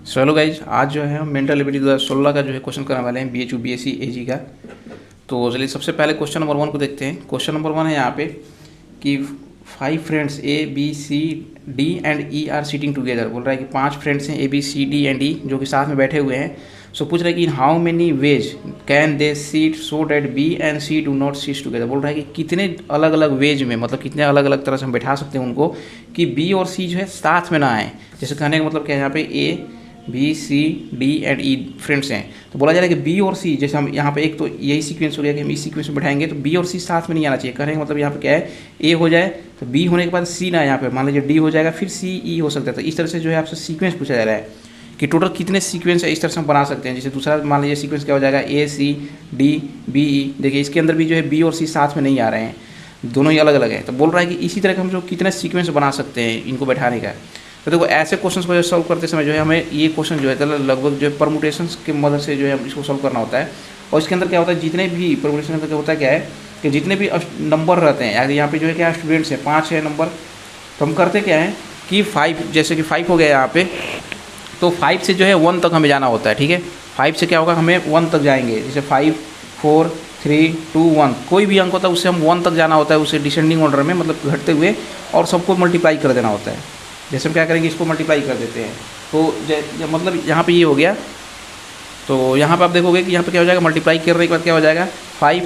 चलो गाइज, आज जो है हम मेंटल एबिलिटी 2016 का जो है क्वेश्चन करने वाले हैं BHU BSc AG का। तो चलिए सबसे पहले क्वेश्चन नंबर 1 को देखते हैं। क्वेश्चन नंबर 1 है यहाँ पे कि 5 friends A B C D and E are sitting together. बोल रहा है कि 5 फ्रेंड्स हैं A B C D and E जो कि साथ में बैठे हुए हैं। सो पूछ रहा है कि in how many ways can they seat so that B and C do not seat together. बोल रहा है कि कितने अलग अलग वेज में, मतलब कितने अलग अलग तरह से हम बैठा सकते हैं उनको कि B और C जो है साथ में ना आए। जैसे कहने का मतलब क्या है, यहाँ पे A B C D and E friends हैं। तो बोला जा रहा है कि B और C, जैसे हम यहाँ पे एक तो यही सीक्वेंस हो गया कि हम इस सीक्वेंस में बैठाएंगे तो B और C साथ में नहीं आना चाहिए। कहने का मतलब यहाँ पे क्या है, A हो जाए तो B होने के बाद C ना, यहाँ पे मान लीजिए D हो जाएगा फिर C E हो सकता है। तो इस तरह से जो है आपसे सीक्वेंस पूछा जा रहा है कि टोटल कितने सीक्वेंस है, इस तरह से हम बना सकते हैं। जैसे दूसरा मान लीजिए सीक्वेंस क्या हो जाएगा A C D B E। देखिए इसके अंदर भी जो है B और C साथ में नहीं आ रहे हैं, दोनों ही अलग अलग हैं। तो बोल रहा है कि इसी तरह का हम जो कितने सीक्वेंस बना सकते हैं इनको बैठाने का। तो देखो ऐसे क्वेश्चंस को सॉल्व करते समय जो है हमें ये क्वेश्चन जो है लगभग जो है परमुटेशंस की मदद से जो है इसको सॉल्व करना होता है। और इसके अंदर क्या होता है, जितने भी परमुटेशन के अंदर होता है क्या है कि जितने भी नंबर रहते हैं, यहाँ पे जो है क्या स्टूडेंट्स हैं 5 है नंबर, तो हम करते क्या है कि 5, जैसे कि 5 हो गया यहाँ पे, तो 5 से जो है 1 तक हमें जाना होता है। ठीक है, 5 से क्या होगा, हमें 1 तक जाएंगे। जैसे 5 4 3 2 1 कोई भी अंक होता है उससे हम 1 तक जाना होता है, उसे डिसेंडिंग ऑर्डर में, मतलब घटते हुए, और सबको मल्टीप्लाई कर देना होता है। जैसे हम क्या करेंगे, इसको मल्टीप्लाई कर देते हैं। तो मतलब यहाँ पे ये हो गया। तो यहाँ पे आप देखोगे कि यहाँ पे क्या हो जाएगा, मल्टीप्लाई करने के बाद क्या हो जाएगा 5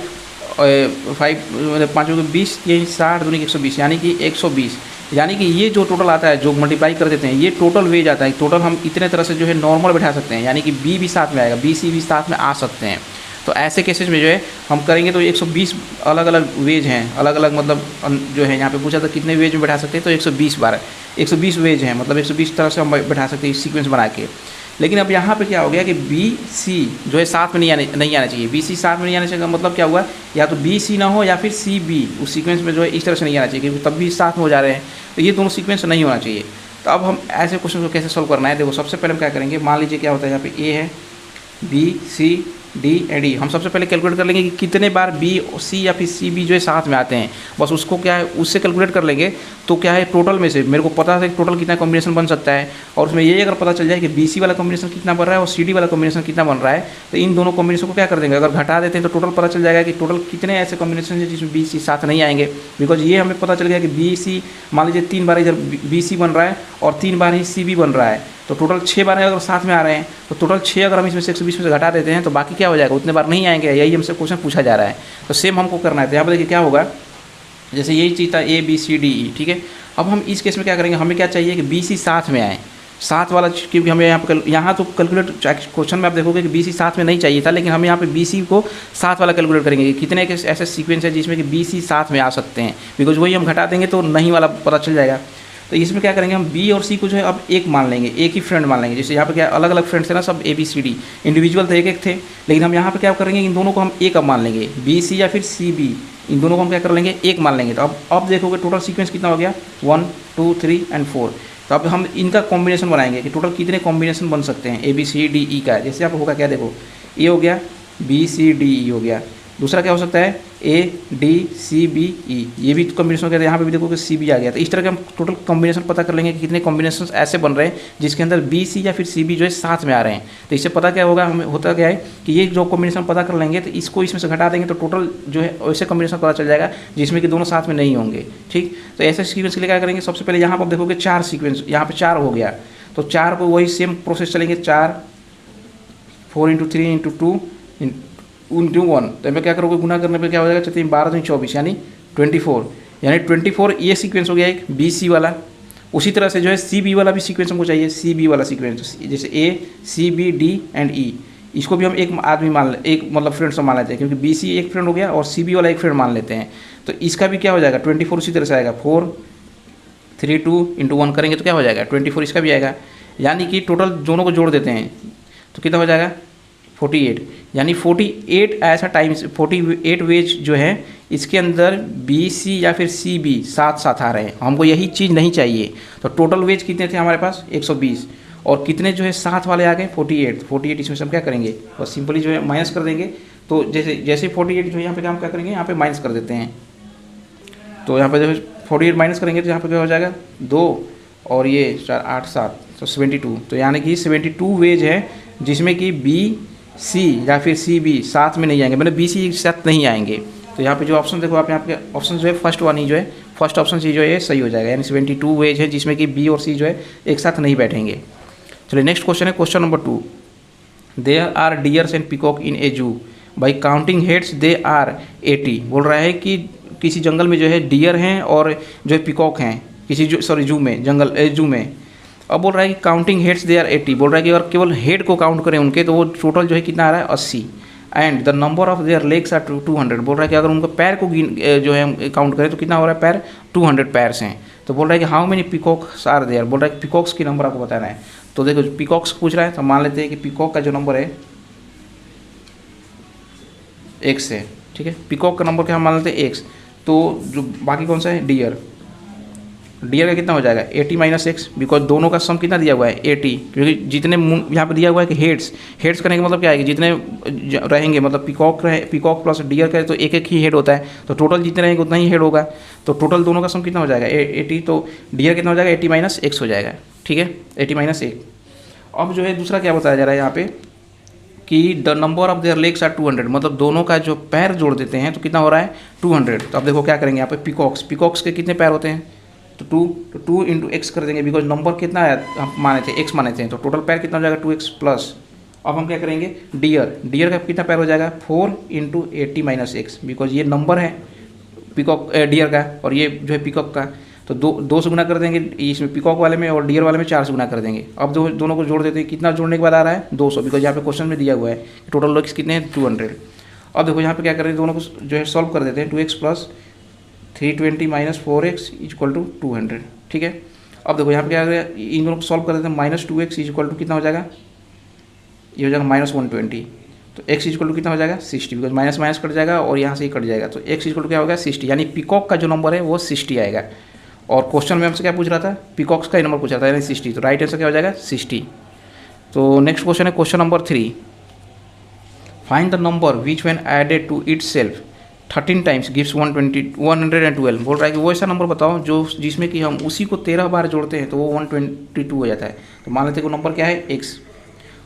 5 20, ये 60 दूनी 120, यानी कि 120। यानी कि ये जो टोटल आता है जो मल्टीप्लाई कर देते हैं ये टोटल वेज आता है। टोटल हम इतने तरह से जो है नॉर्मल बैठा सकते हैं, यानी कि B भी साथ में आएगा, B C भी साथ में आ सकते हैं। तो ऐसे केसेस में जो है हम करेंगे तो 120 अलग अलग वेज हैं, अलग अलग मतलब जो है यहाँ पे पूछा था कितने वेज में बैठा सकते हैं, तो 120 बार 120 वेज हैं, मतलब 120 तरह से हम बैठा सकते हैं सीक्वेंस बना के। लेकिन अब यहाँ पे क्या हो गया कि B C जो है साथ में नहीं आना चाहिए। B C साथ में नहीं आना चाहिए, मतलब क्या हुआ, या तो B C ना हो या फिर C B उस सीक्वेंस में जो है इस तरह से नहीं आना चाहिए, क्योंकि तब भी साथ में हो जा रहे हैं, तो ये दोनों सीक्वेंस नहीं होना चाहिए। तो अब हम ऐसे क्वेश्चन को कैसे सॉल्व करना है, देखो सबसे पहले हम क्या करेंगे, मान लीजिए क्या होता है यहाँ पे A है B C D and E। हम सबसे पहले कैलकुलेट कर लेंगे कि कितने बार B C या फिर C B जो है साथ में आते हैं, बस उसको क्या है उससे कैलकुलेट कर लेंगे। तो क्या है टोटल में से मेरे को पता है कि टोटल कितना कॉम्बिनेशन बन सकता है, और उसमें ये अगर पता चल जाए कि B C वाला कॉम्बिनेशन कितना बन रहा है और C D वाला कॉम्बिनेशन कितना बन रहा है, तो इन दोनों कॉम्बिनेशन को क्या कर देंगे, अगर घटा देते हैं तो टोटल पता चल जाएगा कि टोटल कितने ऐसे कॉम्बिनेशन है जिसमें B C साथ नहीं आएंगे। बिकॉज ये हमें पता चल गया कि B C मान लीजिए 3 बार इधर B C बन रहा है और 3 बार ही C B बन रहा है, तो टोटल 6 बार अगर साथ में आ रहे हैं, तो टोटल 6 अगर हम इसमें से 120 में से घटा देते हैं तो बाकी क्या हो जाएगा, उतने बार नहीं आएंगे। यही हमसे क्वेश्चन पूछा जा रहा है, तो सेम हमको करना है। तो यहाँ पर देखिए क्या होगा, जैसे यही चीज़ था A B C D E। ठीक है, अब हम इस केस में क्या करेंगे, हमें क्या चाहिए कि B C साथ में आए, साथ वाला, क्योंकि हमें यहाँ तो कैलकुलेट क्वेश्चन में आप देखोगे कि B C साथ में नहीं चाहिए था, लेकिन हम यहाँ पे B C को साथ वाला कैलकुलेट करेंगे कि कितने के ऐसे सीक्वेंस है जिसमें कि B C साथ में आ सकते हैं। बिकॉज वही हम घटा देंगे तो नहीं वाला पता चल जाएगा। तो इसमें क्या करेंगे, हम B और C को जो है अब एक मान लेंगे, एक ही फ्रेंड मान लेंगे। जैसे यहाँ पे क्या अलग अलग फ्रेंड्स है ना, सब A B C D individual थे, एक एक थे, लेकिन हम यहाँ पे क्या करेंगे, इन दोनों को हम एक अब मान लेंगे, B C या फिर C B, इन दोनों को हम क्या कर लेंगे, एक मान लेंगे। तो अब देखोगे टोटल सीक्वेंस कितना हो गया, 1 2 3 एंड 4। तो अब हम इनका कॉम्बिनेशन बनाएंगे कि टोटल कितने कॉम्बिनेशन बन सकते हैं A B C D E का। जैसे आप होगा क्या, देखो A हो गया, B C D E हो गया, दूसरा क्या हो सकता है A D C B E, ये भी कॉम्बिनेशन हो गया। यहाँ पे भी देखो कि C B आ गया। तो इस तरह के हम टोटल कॉम्बिनेशन पता कर लेंगे कि कितने कॉम्बिनेशन ऐसे बन रहे हैं जिसके अंदर B C या फिर C B जो है साथ में आ रहे हैं। तो इससे पता क्या होगा, हमें होता क्या है कि ये जो कॉम्बिनेशन पता कर लेंगे तो इसको इसमें से घटा देंगे तो टोटल जो है वैसे कॉम्बिनेशन पता चल जाएगा जिसमें कि दोनों साथ में नहीं होंगे। ठीक, तो ऐसे सीक्वेंस के लिए क्या करेंगे, सबसे पहले यहाँ पर देखोगे 4 सीक्वेंस, यहाँ पर 4 हो गया, तो 4 को वही सेम प्रोसेस चलेंगे, 4 4 × 3 × 2 × 1। तो मैं क्या करोगे, गुना करने पे क्या हो जाएगा, 12 दूनी 24 यानी 24, यानी 24 ये सीक्वेंस हो गया एक B C वाला। उसी तरह से जो है C B वाला भी सीक्वेंस हमको चाहिए, C B वाला सीक्वेंस, जैसे A C B D and E, इसको भी हम एक आदमी मान एक मतलब फ्रेंड से मान लेते हैं, क्योंकि B C एक फ्रेंड हो गया और C B वाला एक फ्रेंड मान लेते हैं। तो इसका भी क्या हो जाएगा, 24 उसी तरह से आएगा, 4 3 2 × 1 करेंगे तो क्या हो जाएगा 24, इसका भी आएगा। यानी कि टोटल दोनों को जोड़ देते हैं तो कितना हो जाएगा 48, यानी 48 ऐसा टाइम्स 48 वेज जो है इसके अंदर B C या फिर C B साथ साथ आ रहे हैं। हमको यही चीज़ नहीं चाहिए। तो टोटल वेज कितने थे हमारे पास 120, और कितने जो है साथ वाले आ गए 48। इसमें से हम क्या करेंगे, और सिंपली जो है माइनस कर देंगे। तो जैसे 48 जो है यहाँ पे हम क्या करेंगे, यहाँ पे माइनस कर देते हैं। तो यहाँ पे जो 48 माइनस करेंगे तो यहाँ पे क्या हो जाएगा 2 और ये 4 8 7 तो 72, तो यानी कि 72 वेज है जिसमें कि बी सी या फिर सी बी साथ में नहीं आएंगे, मतलब बी सी साथ नहीं आएंगे। तो यहाँ पे जो ऑप्शन देखो आप, यहाँ पे ऑप्शन जो है फर्स्ट वन ही जो है, फर्स्ट ऑप्शन सी जो है सही हो जाएगा, यानी 72 वेज है जिसमें कि बी और सी जो है एक साथ नहीं बैठेंगे। चलिए नेक्स्ट क्वेश्चन है question number 2। There are deers and peacock in a zoo, by counting heads they are 80। बोल रहा है कि किसी जंगल में जो है डियर हैं और जो है पिकॉक हैं किसी जू में, जू में। अब बोल रहा है कि काउंटिंग हेड्स दे आर 80, बोल रहा है कि अगर केवल हेड को काउंट करें उनके तो वो टोटल जो है कितना आ रहा है 80। And the number of their legs are 200, बोल रहा है कि अगर उनका पैर को जो है काउंट करें तो कितना हो रहा है पैर, 200 पैर्स हैं। तो बोल रहा है कि how many peacocks are there, बोल रहा है कि पिकॉक्स की नंबर आपको बताना है। तो देखो पिकॉक्स पूछ रहा है, तो मान लेते हैं कि पिकॉक का जो नंबर है एक्स है, ठीक है। पिकॉक का नंबर क्या हम मान लेते हैं एक्स, तो जो बाकी कौन सा है डियर, डियर का कितना हो जाएगा 80 माइनस एक्स, बिकॉज दोनों का सम कितना दिया हुआ है 80, क्योंकि जितने यहाँ पे दिया हुआ है कि हेड्स करने का मतलब क्या है कि जितने रहेंगे, मतलब पिकॉक प्लस डियर का तो एक एक ही हेड होता है, तो टोटल जितने रहेंगे उतना ही हेड होगा। तो टोटल दोनों का सम कितना हो जाएगा 80, तो डियर कितना हो जाएगा 80 माइनस एक्स हो जाएगा, ठीक है, 80 माइनस 1। अब जो है दूसरा क्या बताया जा रहा है यहाँ पे कि the number of their legs are 200, मतलब दोनों का जो पैर जोड़ देते हैं तो कितना हो रहा है 200। तो अब देखो क्या करेंगे यहाँ पे, पिकॉक्स के कितने पैर होते हैं, तो 2 इंटू एक्स कर देंगे, बिकॉज नंबर कितना है हम माने थे एक्स माने थे, तो टोटल पैर कितना हो जाएगा 2x प्लस। अब हम क्या करेंगे डियर का कितना पैर हो जाएगा 4 इंटू 80 माइनस एक्स, बिकॉज ये नंबर है पिकॉक डियर का और ये जो है पिकॉक का, तो दो से गुना कर देंगे इसमें पिकॉक वाले में और डियर वाले में 4 से गुना कर देंगे। अब दोनों को जोड़ देते हैं, कितना जोड़ने के बाद आ रहा है 200, बिकॉज यहाँ पे क्वेश्चन में दिया हुआ है टोटल लेग्स कितने हैं 200। अब देखो यहाँ पे क्या कर रहे हैं, दोनों को जो है सॉल्व कर देते हैं, 2x plus 320 minus 4x equal to 200, ठीक है। अब देखो यहाँ पे क्या करें, इन दोनों को सॉल्व कर देते हैं, माइनस 2x इक्वल टू कितना हो जाएगा, ये हो जाएगा माइनस 120, तो x इक्वल टू कितना हो जाएगा 60, बिकॉज माइनस माइनस कट जाएगा और यहाँ से ही कट जाएगा, तो x इक्वल टू क्या होगा 60, यानी पिकॉक का जो नंबर है वो 60 आएगा। और क्वेश्चन में हमसे क्या पूछ रहा था, पिकॉक्स का ही नंबर पूछ रहा था यानी 60, तो राइट आंसर क्या हो जाएगा 60। तो नेक्स्ट क्वेश्चन है question number 3। Find the number which when added to itself 13 times gives 112। बोल रहा है कि वो ऐसा नंबर बताओ जो जिसमें कि हम उसी को 13 बार जोड़ते हैं तो वो 122 हो जाता है। तो मान लेते हैं वो नंबर क्या है x।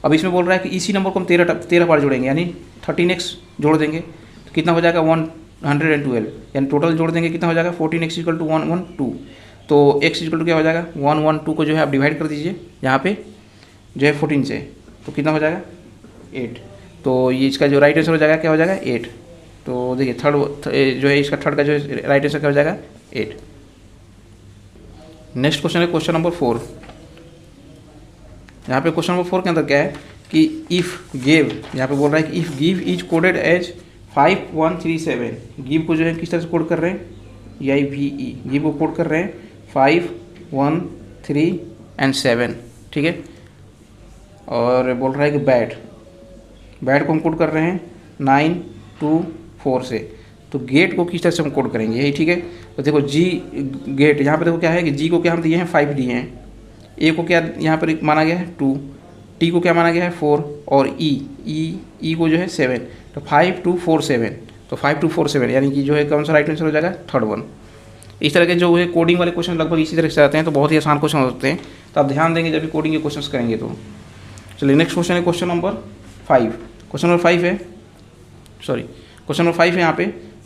अब इसमें बोल रहा है कि इसी नंबर को हम 13 बार जोड़ेंगे, यानी 13x जोड़ देंगे तो कितना हो जाएगा 112, यानी टोटल जोड़ देंगे कितना हो जाएगा 14x इक्वल टू 112। तो x इक्वल टू क्या हो जाएगा 112 को जो है आप डिवाइड कर दीजिए यहाँ पे जो है 14 से, तो कितना हो जाएगा 8। तो ये इसका जो राइट आंसर हो जाएगा क्या हो जाएगा 8। तो देखिए थर्ड जो है इसका थर्ड का जो राइट आंसर क्या हो जाएगा 8। नेक्स्ट क्वेश्चन है क्वेश्चन नंबर 4। यहाँ पे क्वेश्चन नंबर 4 के अंदर क्या है कि इफ़ गिव, यहाँ पे बोल रहा है कि if give is coded as 5137, give को जो है किस तरह से कोड कर रहे हैं EIVE, गिव को कोड कर रहे हैं 5 1 3 एंड 7, ठीक है। और बोल रहा है कि बैट को हम कोड कर रहे हैं 9 2 4 से, तो गेट को किस तरह से हम कोड करेंगे यही, ठीक है। तो देखो जी गेट, यहाँ पे देखो क्या है कि जी को क्या हम दिए हैं 5 दिए हैं, ए को क्या यहाँ पर माना गया है 2, टी को क्या माना गया है 4 और ई को जो है 7, तो 5 2 4 7, तो 5 2 4 7 यानी कि जो है कौन सा राइट आंसर हो जाएगा थर्ड वन। इस तरह के जो है कोडिंग वाले क्वेश्चन लगभग इसी तरह से आते हैं, तो बहुत ही आसान क्वेश्चन होते हैं, तो आप ध्यान देंगे जब भी कोडिंग के क्वेश्चन करेंगे। तो चलिए नेक्स्ट क्वेश्चन है क्वेश्चन नंबर 5। क्वेश्चन नंबर 5 है, सॉरी क्वेश्चन नंबर 5 है यहाँ पे,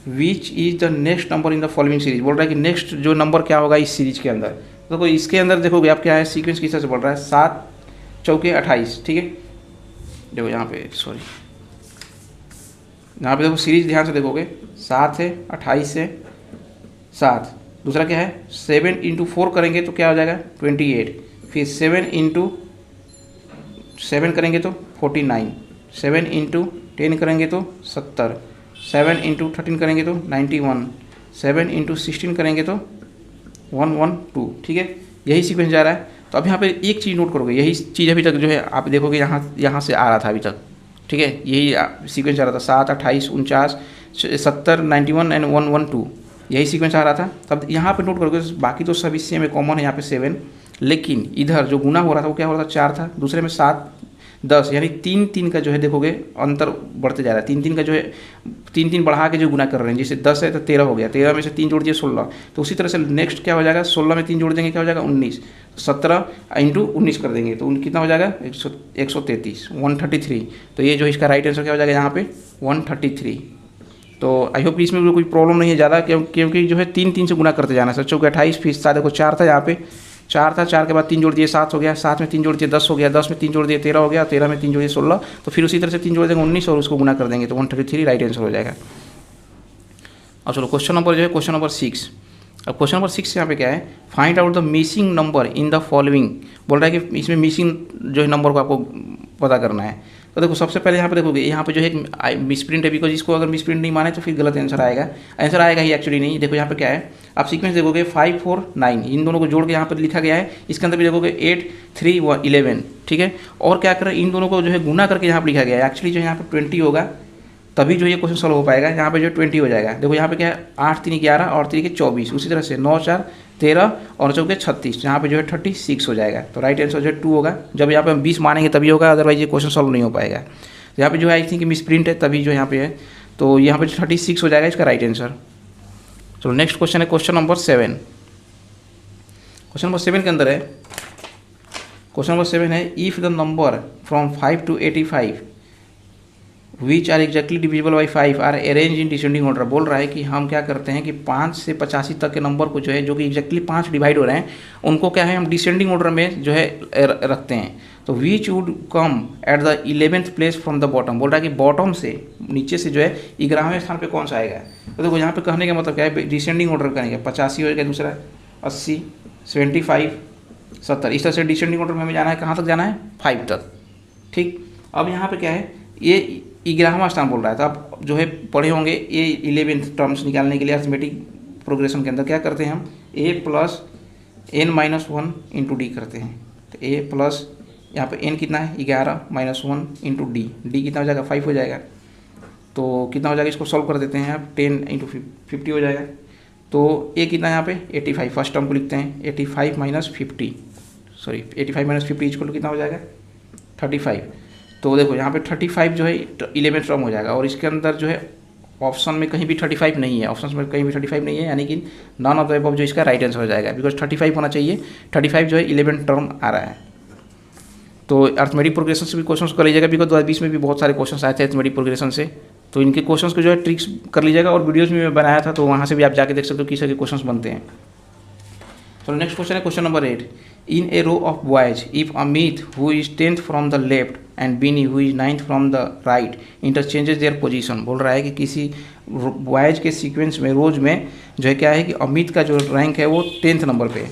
which is the next number in the following series. बोल रहा है कि नेक्स्ट जो नंबर क्या होगा इस सीरीज के अंदर। तो इसके अंदर देखोगे आप क्या है सीक्वेंस किस तरह से बोल रहा है 7 चौके 28, ठीक है। देखो यहाँ पे सॉरी यहाँ पे देखो सीरीज ध्यान से देखोगे 7 है 28 है 7, दूसरा क्या है 7 इंटू 4 करेंगे तो क्या हो जाएगा 28, फिर 7 इंटू 7 करेंगे तो 49, 7 इंटू 10 करेंगे तो 70, 7 इंटू 13 करेंगे तो 91, 7 इंटू 16 करेंगे तो 112, ठीक है। यही सीक्वेंस जा रहा है। तो अब यहाँ पे एक चीज़ नोट करोगे, यही चीज़ अभी तक जो है आप देखोगे यहाँ से आ रहा था अभी तक, ठीक है, यही सीक्वेंस आ रहा था 7 28 49 70 91 एंड 112, यही सीक्वेंस आ रहा था। तब यहाँ पे नोट करोगे बाकी तो सभी सेम है, कॉमन है यहाँ पे 7, लेकिन इधर जो गुना हो रहा था वो क्या हो रहा था 4 था, दूसरे में 7 10 यानी 3 का जो है देखोगे अंतर बढ़ते जा रहा है। 3 का जो है 3 बढ़ा के जो गुना कर रहे हैं, जैसे 10 है तो 13 हो गया, 13 में से 3 जोड़ दिए 16, तो उसी तरह से नेक्स्ट क्या हो जाएगा, 16 में 3 जोड़ देंगे क्या हो जाएगा 19, 17 इंटू 19 कर देंगे तो कितना हो जाएगा 133, 133। तो ये जो इसका राइट आंसर क्या हो जाएगा यहाँ पे 133। तो आई होप इसमें कोई प्रॉब्लम नहीं है ज़्यादा, क्योंकि जो है 3 से गुना करते जाना है। 7 चौके 28, फिर साथ देखो 4 था यहाँ पे, 4 था, 4 के बाद 3 जोड़ दिए 7 हो गया, 7 में 3 जोड़ दिए 10 हो गया, 10 में 3 जोड़ दिए 13 हो गया, 13 में 3 जोड़ दिए 16, तो फिर उसी तरह से 3 जोड़ देंगे 19 और उसको गुना कर देंगे तो 133 राइट आंसर हो जाएगा। अब चलो क्वेश्चन नंबर जो है क्वेश्चन नंबर 6। अब क्वेश्चन नंबर 6 यहाँ पे क्या है, find out the missing number in the following. बोल रहा है कि इसमें मिसिंग जो है नंबर को आपको पता करना है। तो देखो सबसे पहले यहाँ पे देखोगे, यहाँ पे जो है मिसप्रिंट है, बिकॉज इसको अगर मिसप्रिंट नहीं माने तो फिर गलत आंसर आएगा। आंसर आएगा ही एक्चुअली नहीं। देखो यहाँ पे क्या है, आप सीक्वेंस देखोगे 5 4 9, इन दोनों को जोड़ के यहाँ पर लिखा गया है। इसके अंदर भी देखोगे 8 3 11, ठीक है। और क्या कर रहे हैं, इन दोनों को जो है गुना करके यहाँ पर लिखा गया है। एक्चुअली जो यहाँ पर 20 होगा तभी जो ये क्वेश्चन सॉल्व हो पाएगा। यहाँ पे जो 20 हो जाएगा। देखो यहाँ पे क्या है, 8 3 11 और 3 24, उसी तरह से 9 4 13 और चौके 36, यहाँ पे जो है 36 हो जाएगा। तो राइट आंसर जो है 2 होगा। जब यहाँ पे हम 20 मानेंगे तभी होगा, अदरवाइज ये क्वेश्चन सॉल्व नहीं हो पाएगा। तो यहाँ पे जो है आई थिंक मिसप्रिंट है तभी जो यहाँ पे है, तो यहाँ पे 36 हो जाएगा इसका राइट आंसर। चलो नेक्स्ट क्वेश्चन है क्वेश्चन नंबर 7। क्वेश्चन नंबर 7 के अंदर है, क्वेश्चन नंबर 7 है, if the number from 5 to 85 which are exactly divisible by 5 are arrange in descending order. बोल रहा है कि हम क्या करते हैं कि 5 से 85 तक के नंबर को जो है, जो कि एग्जैक्टली 5 डिवाइड हो रहे हैं, उनको क्या है हम डिसेंडिंग ऑर्डर में जो है रखते हैं। तो which would come at the 11th place from the bottom. बोल रहा है कि बॉटम से नीचे से जो है 11वें स्थान पे कौन सा आएगा। तो देखो यहाँ पे कहने का मतलब क्या है, डिसेंडिंग ऑर्डर करेंगे, 85 होगा, दूसरा 80 75 70, इस तरह से डिसेंडिंग ऑर्डर में हमें जाना है, कहाँ तक जाना है 5 तक, ठीक। अब यहाँ पे क्या है, ये 11वां स्थान बोल रहा है। तो आप जो है पढ़े होंगे ये 11th टर्म्स निकालने के लिए अरिथमेटिक प्रोग्रेशन के अंदर क्या करते हैं हम, a plus n minus 1 into D करते हैं। तो a प्लस यहाँ पे n कितना है 11 माइनस 1 इंटू डी, डी कितना हो जाएगा 5 हो जाएगा। तो कितना हो जाएगा, इसको सॉल्व कर देते हैं आप, 10 इंटू 50 हो जाएगा। तो a कितना है यहाँ पे 85, फर्स्ट टर्म को लिखते हैं 85 minus 50, sorry 85 minus 50 equal to कितना हो जाएगा 35। तो देखो यहाँ पे 35 जो है 11th टर्म हो जाएगा। और इसके अंदर जो है ऑप्शन में कहीं भी 35 नहीं है, ऑप्शन में कहीं भी 35 नहीं है, यानी कि नॉन ऑफ द अबव जो इसका राइट आंसर हो जाएगा, बिकॉज 35 होना चाहिए। 35 जो है 11th टर्म आ रहा है। तो अर्थमेटिक प्रोग्रेशन से भी क्वेश्चन कर लीजिएगा, बिकॉज 2020 में भी बहुत सारे क्वेश्चन आए थे अर्थमेटिक प्रोग्रेशन से। तो इनके क्वेश्चन को जो है ट्रिक्स कर लीजिएगा, और वीडियोज़ में मैं बनाया था तो वहाँ से भी आप जाके देख सकते हो किस तरह के क्वेश्चन बनते हैं। चलो नेक्स्ट क्वेश्चन है question number 8। In a row of boys if Amit who is 10th from the left and Bini who is 9th from the right interchanges their position. बोल रहा है कि किसी बॉयज के सीक्वेंस में रोज में जो है क्या है कि अमित का जो रैंक है वो 10th नंबर पे है।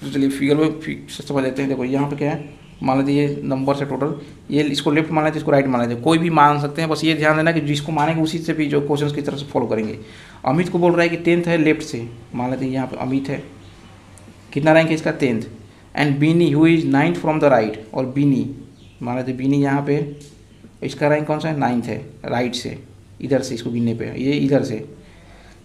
तो चलिए फिगर में समझ लेते हैं। देखो यहाँ पे क्या है, मान लीजिए ये नंबर से टोटल, ये इसको लेफ्ट मान लेते, इसको राइट मान लेते, कोई भी मान सकते हैं, बस ये ध्यान देना कि जिसको मानेंगे उसी से भी जो क्वेश्चन की तरफ से फॉलो करेंगे। अमित को बोल रहा है कि 10th है लेफ्ट से, मान लेते हैं यहाँ पे अमित है, कितना रैंक है इसका 10th। And Bini who is 9th from the right, और बीनी मान लेते बीनी यहाँ पे इसका रैंक कौन सा है 9th है, राइट से, इधर से इसको गिनने पे ये इधर से।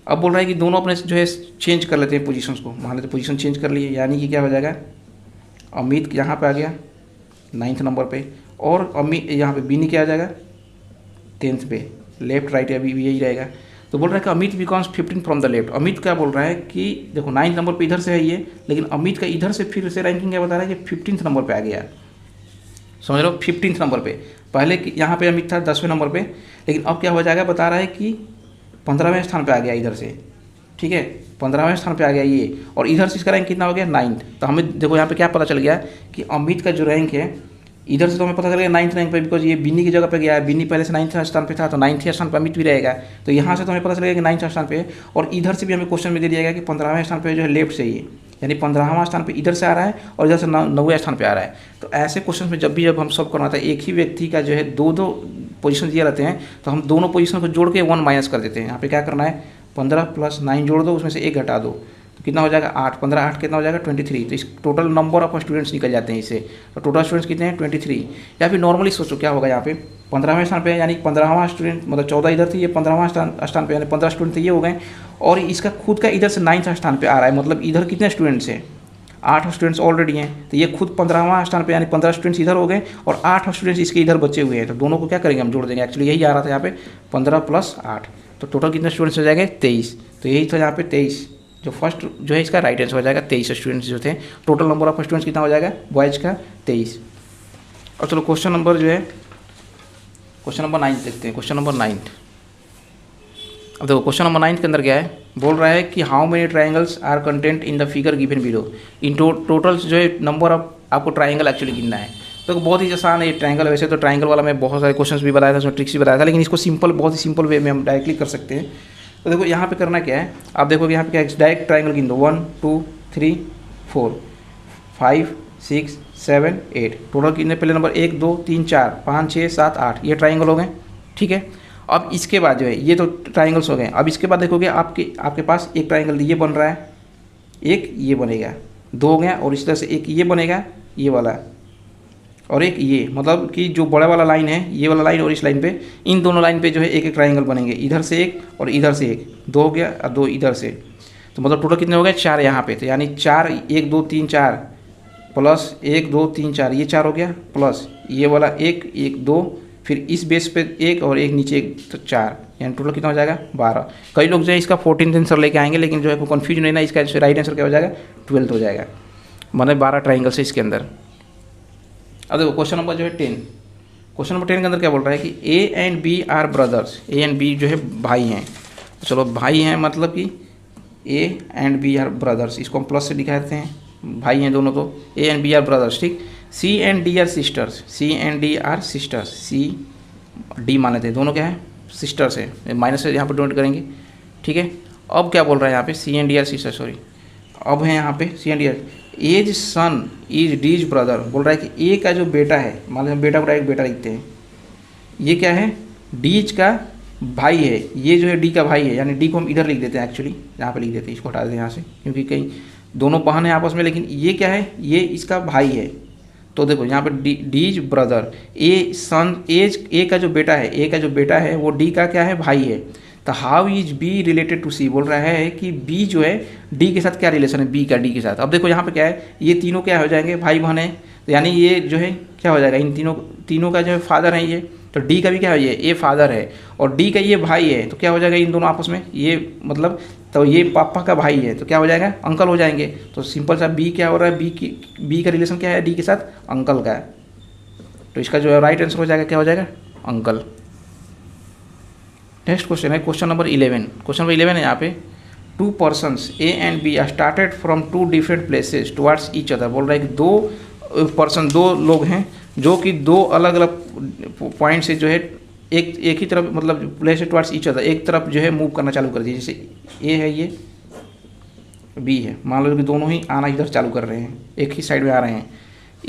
अब बोल रहा है कि दोनों अपने जो है चेंज कर लेते हैं पोजीशंस को, मान लेते पोजीशन चेंज कर लिए, यानी कि क्या हो जाएगा, अमित यहाँ पे आ गया 9th नंबर पे, और अमित यहाँ पे बीनी क्या आ जाएगा 10th पे, लेफ्ट राइट अभी भी यही रहेगा। तो बोल रहा है कि Amit becomes 15 from the left. Amit क्या बोल रहा है कि देखो 9th नंबर पे इधर से है ये, लेकिन अमित का इधर से फिर से रैंकिंग क्या बता रहा है कि 15th नंबर पे आ गया, समझ लो 15th नंबर पे। पहले यहाँ पे अमित था 10वें नंबर पे, लेकिन अब क्या हो जाएगा बता रहा है कि 15वें स्थान पे आ गया इधर से, ठीक है 15वें स्थान पे आ गया ये, और इधर से इसका रैंक कितना हो गया 9th। तो हमें देखो यहाँ पे क्या पता चल गया कि अमित का जो रैंक है इधर से तो हमें पता चल गया 9th रैंक पे, बिकॉज ये बिन्नी की जगह पे गया है, बिन्नी पहले से 9th स्थान पे था, तो 9th स्थान पर अमित भी रहेगा। तो यहाँ से तो हमें पता चलेगा कि 9th स्थान पे, और इधर से भी हमें क्वेश्चन में दे दिया गया कि 15वें स्थान पे जो है लेफ्ट से ही, यानी 15वां स्थान पे इधर से आ रहा है और इधर से 9वें स्थान पे आ रहा है। तो ऐसे क्वेश्चन में जब हम सॉल्व करवाते हैं, एक ही व्यक्ति का जो है दो पोजीशन दिए रहते हैं, तो हम दोनों पोजीशन को जोड़ के 1 माइनस कर देते हैं। यहाँ पे क्या करना है 15 + 9 जोड़ दो, उसमें से 1 घटा दो, तो कितना हो जाएगा 8, 15 8 कितना हो जाएगा 23। तो इस टोटल नंबर ऑफ स्टूडेंट्स निकल जाते हैं इससे। तो टोटल स्टूडेंट्स कितने हैं 23। या फिर नॉर्मली सोचो क्या होगा, यहाँ पे 15वें स्थान पे यानी 15वां स्टूडेंट, मतलब 14 इधर थी, ये 15वां स्थान पे, यानी 15 स्टूडेंट तो ये हो गए, और इसका खुद का इधर से 9th स्थान पे आ रहा है, मतलब इधर कितने स्टूडेंट्स हैं 8 स्टूडेंट्स ऑलरेडी हैं, तो ये खुद 15वां स्थान पे, यानी 15 स्टूडेंट्स इधर हो गए और 8 स्टूडेंट्स इसके इधर बचे हुए हैं, तो दोनों को क्या करेंगे हम जोड़ देंगे। एक्चुअली यही आ रहा था यहाँ पे 15 + 8, तो टोटल कितने स्टूडेंट्स हो जाएंगे 23। तो यही था यहाँ पे 23, जो फर्स्ट जो है इसका राइट आंसर हो जाएगा। 23 स्टूडेंट्स जो थे, टोटल नंबर ऑफ स्टूडेंट्स कितना हो जाएगा बॉयज़ का 23। और चलो क्वेश्चन नंबर जो है क्वेश्चन नंबर 9 देखते हैं। क्वेश्चन नंबर 9, अब देखो क्वेश्चन नंबर 9 के अंदर क्या है, बोल रहा है कि how many triangles are content in the figure given below. In total जो है नंबर ऑफ आपको ट्राइंगल एक्चुअली गिनना है। तो बहुत ही आसान है ये ट्राइंगल। वैसे तो ट्राइंगल वाला मैं बहुत सारे क्वेश्चंस भी बताया था, उसमें ट्रिक्स भी बताया था, लेकिन इसको सिंपल, बहुत ही सिंपल वे में हम डायरेक्टली कर सकते हैं। तो देखो यहाँ पे करना क्या है, आप देखोगे यहाँ पे क्या है, डायरेक्ट ट्राइंगल गिन दो। 1 2 3 4 5 6 7 8, टोटल कितने, पहले नंबर 1 2 3 4 5 6 7 8, ये ट्राइंगल हो गए, ठीक है। अब इसके बाद जो है ये तो ट्राइंगल्स हो गए। अब इसके बाद देखोगे आपके पास एक ट्राइंगल ये बन रहा है, एक ये बनेगा, 2 हो गया, और इस तरह से एक ये बनेगा ये वाला, और एक ये, मतलब कि जो बड़ा वाला लाइन है ये वाला लाइन और इस लाइन पे, इन दोनों लाइन पे जो है एक एक ट्राइंगल बनेंगे, इधर से एक और इधर से एक, 2 हो गया और 2 इधर से। तो मतलब टोटल कितने हो गए 4 यहाँ पे। तो यानी 4 1 2 3 4 प्लस 1 2 3 4, ये 4 हो गया, प्लस ये वाला 1 1 2, फिर इस बेस पे एक और एक नीचे एक, तो 4, यानी टोटल कितना हो जाएगा 12। कई लोग जो है इसका 14th आंसर लेके आएंगे, लेकिन जो है वो कन्फ्यूज नहीं ना, इसका राइट आंसर क्या हो जाएगा 12th हो जाएगा, मतलब 12 ट्राइंगल्स है इसके अंदर। अब देखो क्वेश्चन नंबर जो है 10, क्वेश्चन नंबर 10 के अंदर क्या बोल रहा है कि A and B are brothers, A and B जो है भाई हैं। तो चलो भाई हैं, मतलब कि A and B are brothers, इसको हम प्लस से दिखा देते हैं, भाई हैं दोनों, तो A and B are brothers, ठीक। C and D are sisters, C and D are sisters, C D मान लेते हैं, दोनों क्या है सिस्टर्स है, माइनस से यहाँ पर डोनेट करेंगे, ठीक है। अब क्या बोल रहा है यहाँ पे, C and D are sister, sorry, अब है यहाँ पे C and D are, as son is D's brother, बोल रहा है कि ए का जो बेटा है, मान लो बेटा को डायरेक्ट बेटा लिखते हैं, ये क्या है डीज का भाई है, ये जो है डी का भाई है, यानी डी को हम इधर लिख देते हैं, एक्चुअली यहाँ पे लिख देते हैं, इसको हटा देते हैं यहाँ से, क्योंकि कहीं दोनों बहन है आपस में, लेकिन ये क्या है, ये इसका भाई है। तो देखो यहाँ पे डीज brother, A sun, as a का जो बेटा है, ए का जो बेटा है वो डी का क्या है भाई है। तो how is B related to C, बोल रहा है कि बी जो है डी के साथ क्या रिलेशन है, बी का डी के साथ। अब देखो यहाँ पे क्या है, ये तीनों क्या हो जाएंगे भाई बहन है, तो यानी ये जो है क्या हो जाएगा, इन तीनों का जो है फादर है ये, तो डी का भी क्या है, ये फादर है और डी का ये भाई है, तो क्या हो जाएगा इन दोनों आपस में, ये मतलब, तो ये पापा का भाई है, तो क्या हो जाएगा अंकल हो जाएंगे। तो सिंपल सा बी क्या हो रहा है, बी का रिलेशन क्या है डी के साथ, अंकल का है, तो इसका जो है राइट आंसर हो जाएगा, क्या हो जाएगा अंकल। नेक्स्ट क्वेश्चन है क्वेश्चन नंबर 11, क्वेश्चन नंबर 11 है यहाँ पे, 2 persons A and B are started from 2 different places towards each other, बोल रहा है कि 2 पर्सन, 2 लोग हैं जो कि 2 अलग अलग पॉइंट से जो है एक ही तरफ, मतलब प्लेस टुवर्ड्स ईच अदर, एक तरफ जो है मूव करना चालू कर दिए, जैसे ए है ये बी है, मान लो कि दोनों ही आना इधर चालू कर रहे हैं, एक ही साइड में आ रहे हैं।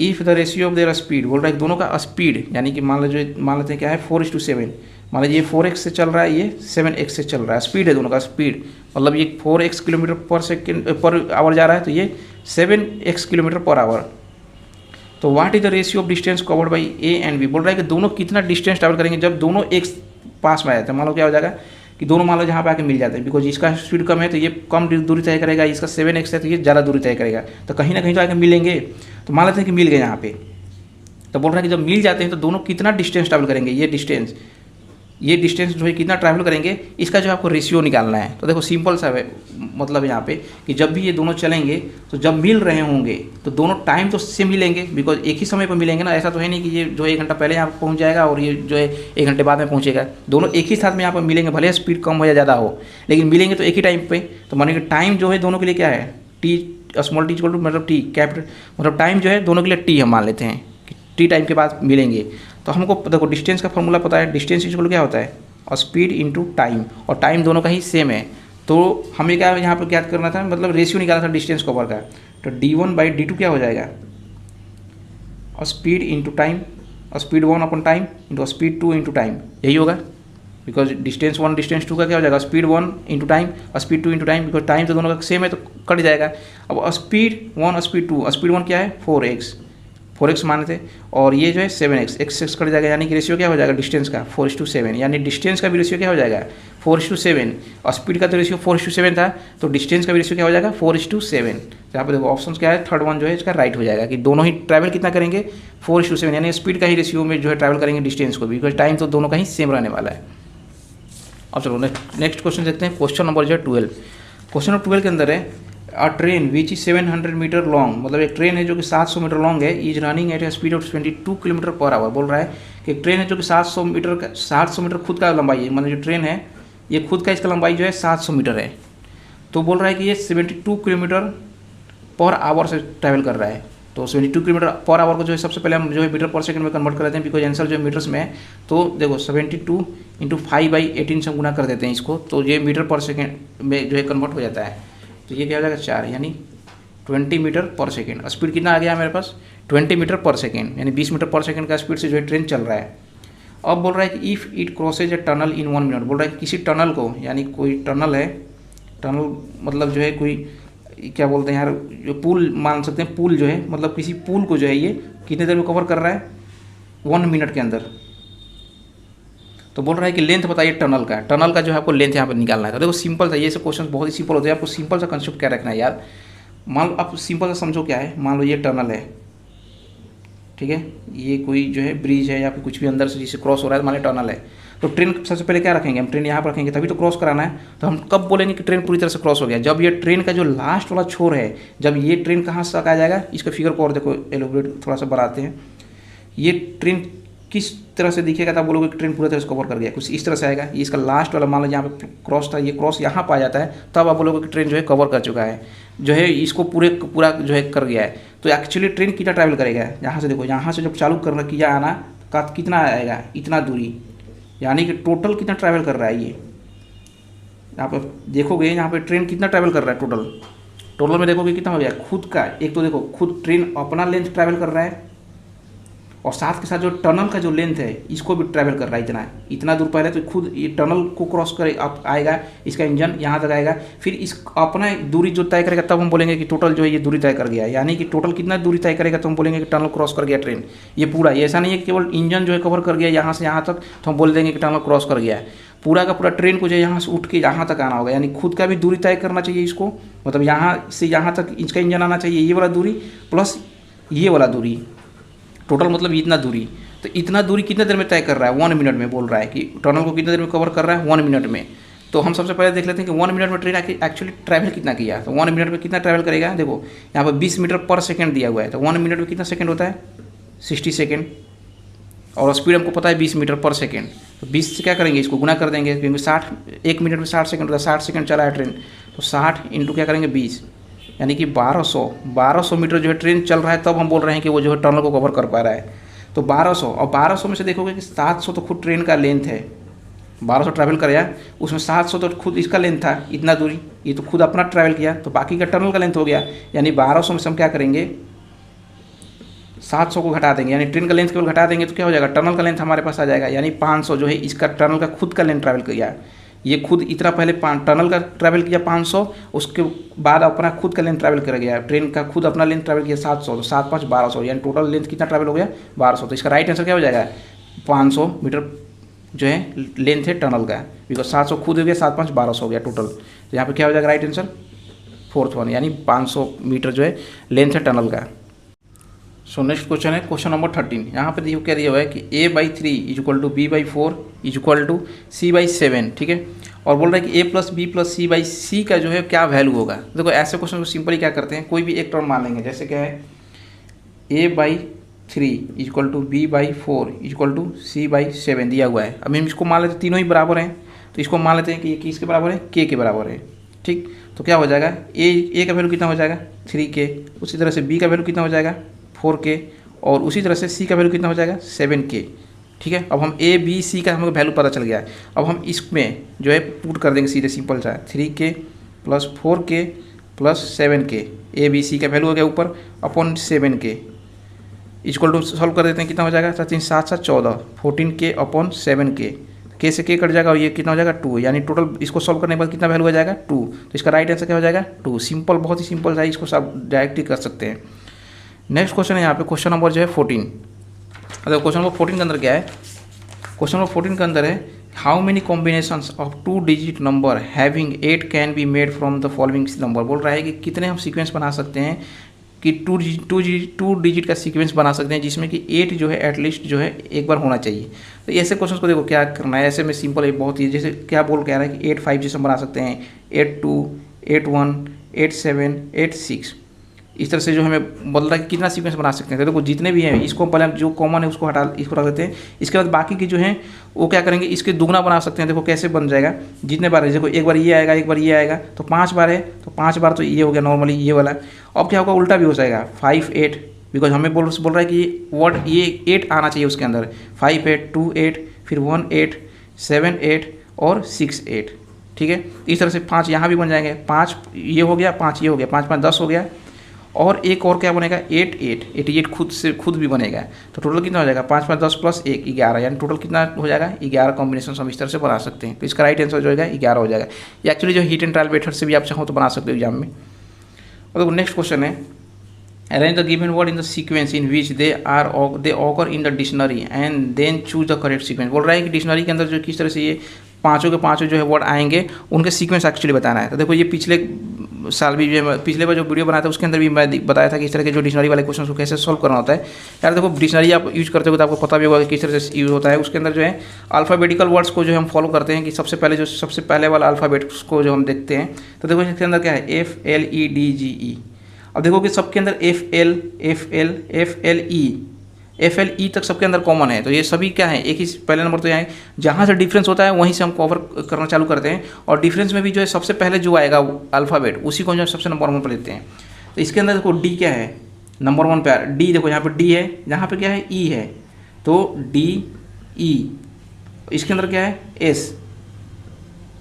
If the ratio of their speed, बोल रहा है दोनों का स्पीड, यानी कि मान लेते हैं क्या है 4:7, मान लीजिए 4x से चल रहा है, ये 7x से चल रहा है, स्पीड है दोनों का स्पीड, मतलब ये 4x किलोमीटर पर आवर जा रहा है, तो ये 7x किलोमीटर पर आवर। तो what is the ratio of distance covered by A and B, बोल रहा है कि दोनों कितना डिस्टेंस ट्रैवल करेंगे जब दोनों एक पास में आ जाते हैं। मान लो क्या हो जाएगा कि दोनों मान लो जहाँ पे आके मिल जाते हैं, बिकॉज इसका स्पीड कम है तो ये कम दूरी तय करेगा, इसका 7x है तो ये ज़्यादा दूरी तय करेगा, तो कहीं ना कहीं तो आके मिलेंगे। तो मान लेते हैं कि मिल गए यहाँ पे, तो बोल रहा है कि जब मिल जाते हैं तो दोनों कितना डिस्टेंस ट्रैवल करेंगे, ये डिस्टेंस जो है कितना ट्रैवल करेंगे, इसका जो आपको रेशियो निकालना है। तो देखो सिंपल सा है, मतलब यहाँ पे कि जब भी ये दोनों चलेंगे तो जब मिल रहे होंगे तो दोनों टाइम तो सेम मिलेंगे, बिकॉज एक ही समय पर मिलेंगे ना, ऐसा तो है नहीं कि ये जो 1 घंटा पहले यहाँ पहुँच जाएगा और ये जो है 1 घंटे बाद में पहुँचेगा, दोनों एक ही साथ में यहाँ पर मिलेंगे, भले स्पीड कम हो या ज़्यादा हो, लेकिन मिलेंगे तो एक ही टाइम पे। तो माने कि टाइम जो है दोनों के लिए क्या है, T small T equal to मतलब टी कैपिटल, मतलब टाइम जो है दोनों के लिए टी हम मान लेते हैं कि टी टाइम के बाद मिलेंगे। तो हमको देखो डिस्टेंस का फॉर्मूला पता है, डिस्टेंस इक्वल क्या होता है और स्पीड इनटू टाइम, और टाइम दोनों का ही सेम है। तो हमें क्या यहाँ पर क्या करना था, मतलब रेशियो निकालना था डिस्टेंस कवर का, तो d1/d2 क्या हो जाएगा, और स्पीड इनटू टाइम, और speed 1 upon time into speed 2 into time, यही होगा, बिकॉज डिस्टेंस 1 डिस्टेंस 2 का क्या हो जाएगा, स्पीड 1 इंटू टाइम और speed 2 into time, because time तो दोनों का सेम है तो कट जाएगा। अब स्पीड 1 स्पीड 2, स्पीड 1 क्या है 4x 4x माने थे, और ये जो है 7x, x कट जाएगा, यानी कि रेशियो क्या हो जाएगा डिस्टेंस का 4:7, यानी डिस्टेंस का भी रेशियो क्या हो जाएगा 4:7, और स्पीड का तो रेशियो 4:7 था, तो डिस्टेंस का भी रेशियो क्या हो जाएगा 4:7। यहाँ पे देखो ऑप्शन क्या है, थर्ड वन जो है इसका राइट हो जाएगा कि दोनों ही ट्रैवल कितना करेंगे 4:7, यानी स्पीड का ही रेशियो में जो है ट्रैवल करेंगे डिस्टेंस को भी, बिकॉज टाइम तो दोनों का ही सेम रहने वाला है। अब चलो नेक्स्ट क्वेश्चन देखते हैं, क्वेश्चन नंबर जो है 12। क्वेश्चन नंबर 12 के अंदर है a train which is 700 metre long, मतलब एक ट्रेन है जो कि 700 मीटर लॉन्ग है, is running at a speed of 22 kilometre per hour. बोल रहा है कि एक ट्रेन है जो कि 700 मीटर खुद का लंबाई है, मतलब जो ट्रेन है ये खुद का इसका लंबाई जो है 700 मीटर है। तो बोल रहा है कि ये 72 किलोमीटर पर आवर से ट्रैवल कर रहा है। तो 72 किलोमीटर पर आवर को जो है सबसे पहले हम जो है मीटर पर सेकंड में कन्वर्ट कर देते हैं, बिकॉज आंसर जो है मीटर्स में है। तो देखो 72 × 5/18 से गुना कर देते हैं इसको, तो ये मीटर पर सेकंड में जो है कन्वर्ट हो जाता है। तो ये क्या हो जाएगा 4, यानी 20 मीटर पर सेकेंड। स्पीड कितना आ गया मेरे पास 20 मीटर पर सेकेंड, यानी 20 मीटर पर सेकेंड का स्पीड से जो है ट्रेन चल रहा है। अब बोल रहा है कि if it crosses a tunnel in 1 minute, बोल रहा है कि किसी टनल को, यानी कोई टनल है, टनल मतलब जो है कोई क्या बोलते हैं यार, जो पुल मान सकते हैं, पुल जो है मतलब किसी पुल को जो है ये कितने देर में कवर कर रहा है 1 मिनट के अंदर। तो बोल रहा है कि लेंथ बताइए टनल का जो है आपको लेंथ यहाँ पर निकालना है। तो देखो सिंपल था, ये सब क्वेश्चन बहुत ही सिंपल होते हैं, आपको सिंपल सा कंसेप्ट क्या रखना है यार। मान लो आप सिंपल सा समझो क्या है, मान लो ये टनल है, ठीक है, ये कोई जो है ब्रिज है या फिर कुछ भी अंदर से जिसे क्रॉस हो रहा है, मान लो टनल है। तो ट्रेन सबसे पहले क्या रखेंगे हम, ट्रेन यहाँ पर रखेंगे तभी तो क्रॉस कराना है। तो हम कब बोलेंगे कि ट्रेन पूरी तरह से क्रॉस हो गया, जब ये ट्रेन का जो लास्ट वाला छोर है, जब ये ट्रेन कहाँ तक आ जाएगा, इसका फिगर को और देखो एलोबरेट थोड़ा सा बढ़ाते हैं। ये ट्रेन किस तरह से दिखेगा तब बोलोगे कि ट्रेन पूरी तरह से कवर कर गया, कुछ इस तरह से आएगा। ये इसका लास्ट वाला मान लो यहाँ पे क्रॉस था, ये क्रॉस यहाँ पर आ जाता है, तब आप बोलोगे कि ट्रेन जो है कवर कर चुका है, जो है इसको पूरा जो है कर गया है। तो एक्चुअली ट्रेन कितना ट्रैवल करेगा, यहाँ से देखो, यहाँ से जब चालू करना किया आना का कितना आएगा, इतना दूरी, यानी कि टोटल कितना ट्रैवल कर रहा है ये। यहाँ पर देखोगे यहाँ पे ट्रेन कितना ट्रैवल कर रहा है टोटल में देखोगे कितना हो गया खुद का। एक तो देखो खुद ट्रेन अपना लेंथ ट्रैवल कर रहा है, और साथ के साथ जो टनल का जो लेंथ है इसको भी ट्रैवल कर रहा है इतना दूर। पहले तो खुद ये टनल को क्रॉस करे आएगा, इसका इंजन यहाँ तक आएगा, फिर इस अपना दूरी जो तय करेगा तब हम बोलेंगे कि टोटल जो है ये दूरी तय कर गया। यानी कि टोटल कितना दूरी तय करेगा तो हम बोलेंगे कि टनल क्रॉस कर गया ट्रेन। ये पूरा, ये ऐसा नहीं है कि केवल इंजन जो है कवर कर गया यहाँ से यहाँ तक तो हम बोल देंगे कि टनल क्रॉस कर गया है। पूरा का पूरा ट्रेन को जो है यहाँ से उठ के यहाँ तक आना होगा, यानी खुद का भी दूरी तय करना चाहिए इसको, मतलब यहाँ से यहाँ तक इसका इंजन आना चाहिए, ये वाला दूरी प्लस ये वाला दूरी, टोटल मतलब इतना दूरी। तो इतना दूरी कितने देर में तय कर रहा है 1 मिनट में, बोल रहा है कि टनल को कितने देर में कवर कर रहा है 1 मिनट में। तो हम सबसे पहले देख लेते हैं कि 1 मिनट में ट्रेन एक्चुअली ट्रैवल कितना किया। तो 1 मिनट में कितना ट्रैवल करेगा, देखो यहाँ पर 20 मीटर पर सेकंड दिया हुआ है, तो 1 मिनट में कितना सेकंड होता है 60 सेकंड, और स्पीड हमको पता है 20 मीटर पर सेकंड। तो 20 से क्या करेंगे, इसको गुना कर देंगे, क्योंकि 60 1 मिनट में 60 सेकंड होता है, 60 सेकंड चला है ट्रेन, तो 60 इंटू क्या करेंगे 20, यानी कि 1200 मीटर जो है ट्रेन चल रहा है, तब हम बोल रहे हैं कि वो जो है टनल को कवर कर पा रहा है। तो 1200, और 1200 में से देखोगे कि 700 तो खुद ट्रेन का लेंथ है, 1200 ट्रैवल कराया, उसमें 700 तो खुद इसका लेंथ था इतना दूरी, ये तो खुद अपना ट्रैवल किया, तो बाकी का टनल का लेंथ हो गया। यानी 1200 में से हम क्या करेंगे 700 को घटा देंगे, यानी ट्रेन का लेंथ केवल घटा देंगे तो क्या हो जाएगा, टनल का लेंथ हमारे पास आ जाएगा, यानी 500 जो है इसका टनल का खुद का लेंथ ट्रैवल किया। ये खुद इतना पहले टनल का ट्रैवल किया 500, उसके बाद अपना खुद का लेंथ ट्रैवल कर गया, ट्रेन का खुद अपना लेंथ ट्रैवल किया 700, तो 7 5 1200, यानी टोटल लेंथ कितना ट्रैवल हो गया 1200। तो इसका राइट आंसर क्या हो जाएगा 500 मीटर जो है लेंथ है टनल का, बिकॉज 700 खुद हो गया, 7 5 1200 हो गया टोटल। तो यहाँ पे क्या हो जाएगा राइट आंसर 4th वन, यानी 500 मीटर जो है लेंथ है टनल का। सो नेक्स्ट क्वेश्चन है क्वेश्चन नंबर 13। यहाँ पे देखो क्या दिया हुआ है कि a/3 = b/4 = c/7, ठीक है। और बोल रहा है कि a + b + c/c का जो है क्या वैल्यू होगा। देखो ऐसे क्वेश्चन को सिंपली क्या करते हैं, कोई भी एक टर्म मान लेंगे, जैसे क्या है a/3 = b/4 = c/7 दिया हुआ है। अब हम इसको मान लेते हैं तीनों ही बराबर हैं, तो इसको मान लेते हैं कि ये किसके बराबर है, k के बराबर है, ठीक। तो क्या हो जाएगा a का वैल्यू कितना हो जाएगा 3k, उसी तरह से b का वैल्यू कितना हो जाएगा 4k, और उसी तरह से c का वैल्यू कितना हो जाएगा 7k, ठीक है। अब हम a b c का हमें वैल्यू पता चल गया है। अब हम इसमें जो है पुट कर देंगे सीधे, सिंपल सा 3k + 4k + 7k, a b c का वैल्यू हो गया ऊपर upon 7k, equal to solve कर देते हैं, कितना हो जाएगा 3 7 7 14, 14k अपॉन 7k, k से k कट जाएगा और ये कितना हो जाएगा 2, यानी टोटल इसको सॉल्व करने के बाद कितना वैल्यू हो जाएगा 2। तो इसका राइट आंसर क्या हो जाएगा 2। सिंपल, बहुत ही सिंपल है, इसको सब डायरेक्ट ही कर सकते हैं। नेक्स्ट क्वेश्चन है यहाँ पे क्वेश्चन नंबर जो है 14। अगर क्वेश्चन नंबर 14 के अंदर क्या है, क्वेश्चन नंबर 14 के अंदर है how many combinations of 2 digit number having 8 can be made from the following number. बोल रहा है कि कितने हम सीक्वेंस बना सकते हैं कि टू डिजिट का सीक्वेंस बना सकते हैं जिसमें कि 8 जो है एटलीस्ट जो है एक बार होना चाहिए। तो ऐसे क्वेश्चन को देखो क्या करना है, ऐसे में सिंपल है बहुत ही, जैसे क्या बोल कह रहा है कि 8 5 जैसे हम बना सकते हैं, 8 2 8 1 8 7 8 6, इस तरह से जो हमें बोल रहा है कि कितना सीक्वेंस बना सकते हैं। तो देखो जितने भी हैं इसको पहले हम जो कॉमन है उसको हटा इसको रख देते हैं, इसके बाद बाकी के जो हैं वो क्या करेंगे इसके दुगना बना सकते हैं। देखो कैसे बन जाएगा, जितने बार है देखो एक बार ये आएगा एक बार ये आएगा, तो 5 बार है तो 5 बार तो ये हो गया नॉर्मली ये वाला। अब क्या होगा उल्टा भी हो जाएगा 5 8, बिकॉज हमें बोल रहा है कि वर्ड ये 8 आना चाहिए उसके अंदर, 5 8 2 8 फिर 1 8 7 8 और 6 8, ठीक है। इस तरह से 5 यहाँ भी बन जाएंगे, 5 ये हो गया 5 ये हो गया, 5 5 10 हो गया, और एक और क्या बनेगा 8 8 88 खुद भी बनेगा। तो टोटल कितना हो जाएगा 5 5 10 प्लस 1 11, यानी टोटल कितना हो जाएगा 11 कॉम्बिनेशन हम इस तरह से बना सकते हैं। तो इसका राइट आंसर जो होगा 11 हो जाएगा। ये एक्चुअली जो हिट एंड ट्रायल मेथड से भी आप चाहो तो बना सकते हो एग्जाम में। और नेक्स्ट क्वेश्चन है arrange the given word in the sequence in which they occur in the dictionary and then choose the correct sequence। बोल रहा है कि डिक्शनरी के अंदर जो किस तरह से ये पांचों के पांचों जो है वर्ड आएंगे उनके सीक्वेंस एक्चुअली बताना है। तो देखो ये पिछले साल भी जो पिछले बार जो वीडियो बनाया था उसके अंदर भी मैं बताया था कि इस तरह के जो डिक्शनरी वाले क्वेश्चन को कैसे सॉल्व करना होता है। यार देखो डिक्शनरी आप यूज करते हो तो आपको पता भी होगा कि किस तरह से यूज होता है। उसके अंदर जो है अल्फ़ाबेटिकल वर्ड्स को जो हम फॉलो करते हैं कि सबसे पहले वाला अल्फ़ाबेट्स को जो हम देखते हैं। तो देखो इसके अंदर क्या है FLEDGE। अब देखो कि सबके अंदर FLE तक सबके अंदर कॉमन है, तो ये सभी क्या है एक ही पहले नंबर तो यहाँ है। जहाँ से डिफरेंस होता है वहीं से हम कवर करना चालू करते हैं, और डिफरेंस में भी जो है सबसे पहले जो आएगा अल्फ़ाबेट उसी को जो है सबसे नंबर 1 पर लेते हैं। तो इसके अंदर देखो डी क्या है नंबर 1 पे, डी देखो यहाँ पे डी है, यहाँ पे क्या है ई है, तो DE। इसके अंदर क्या है S,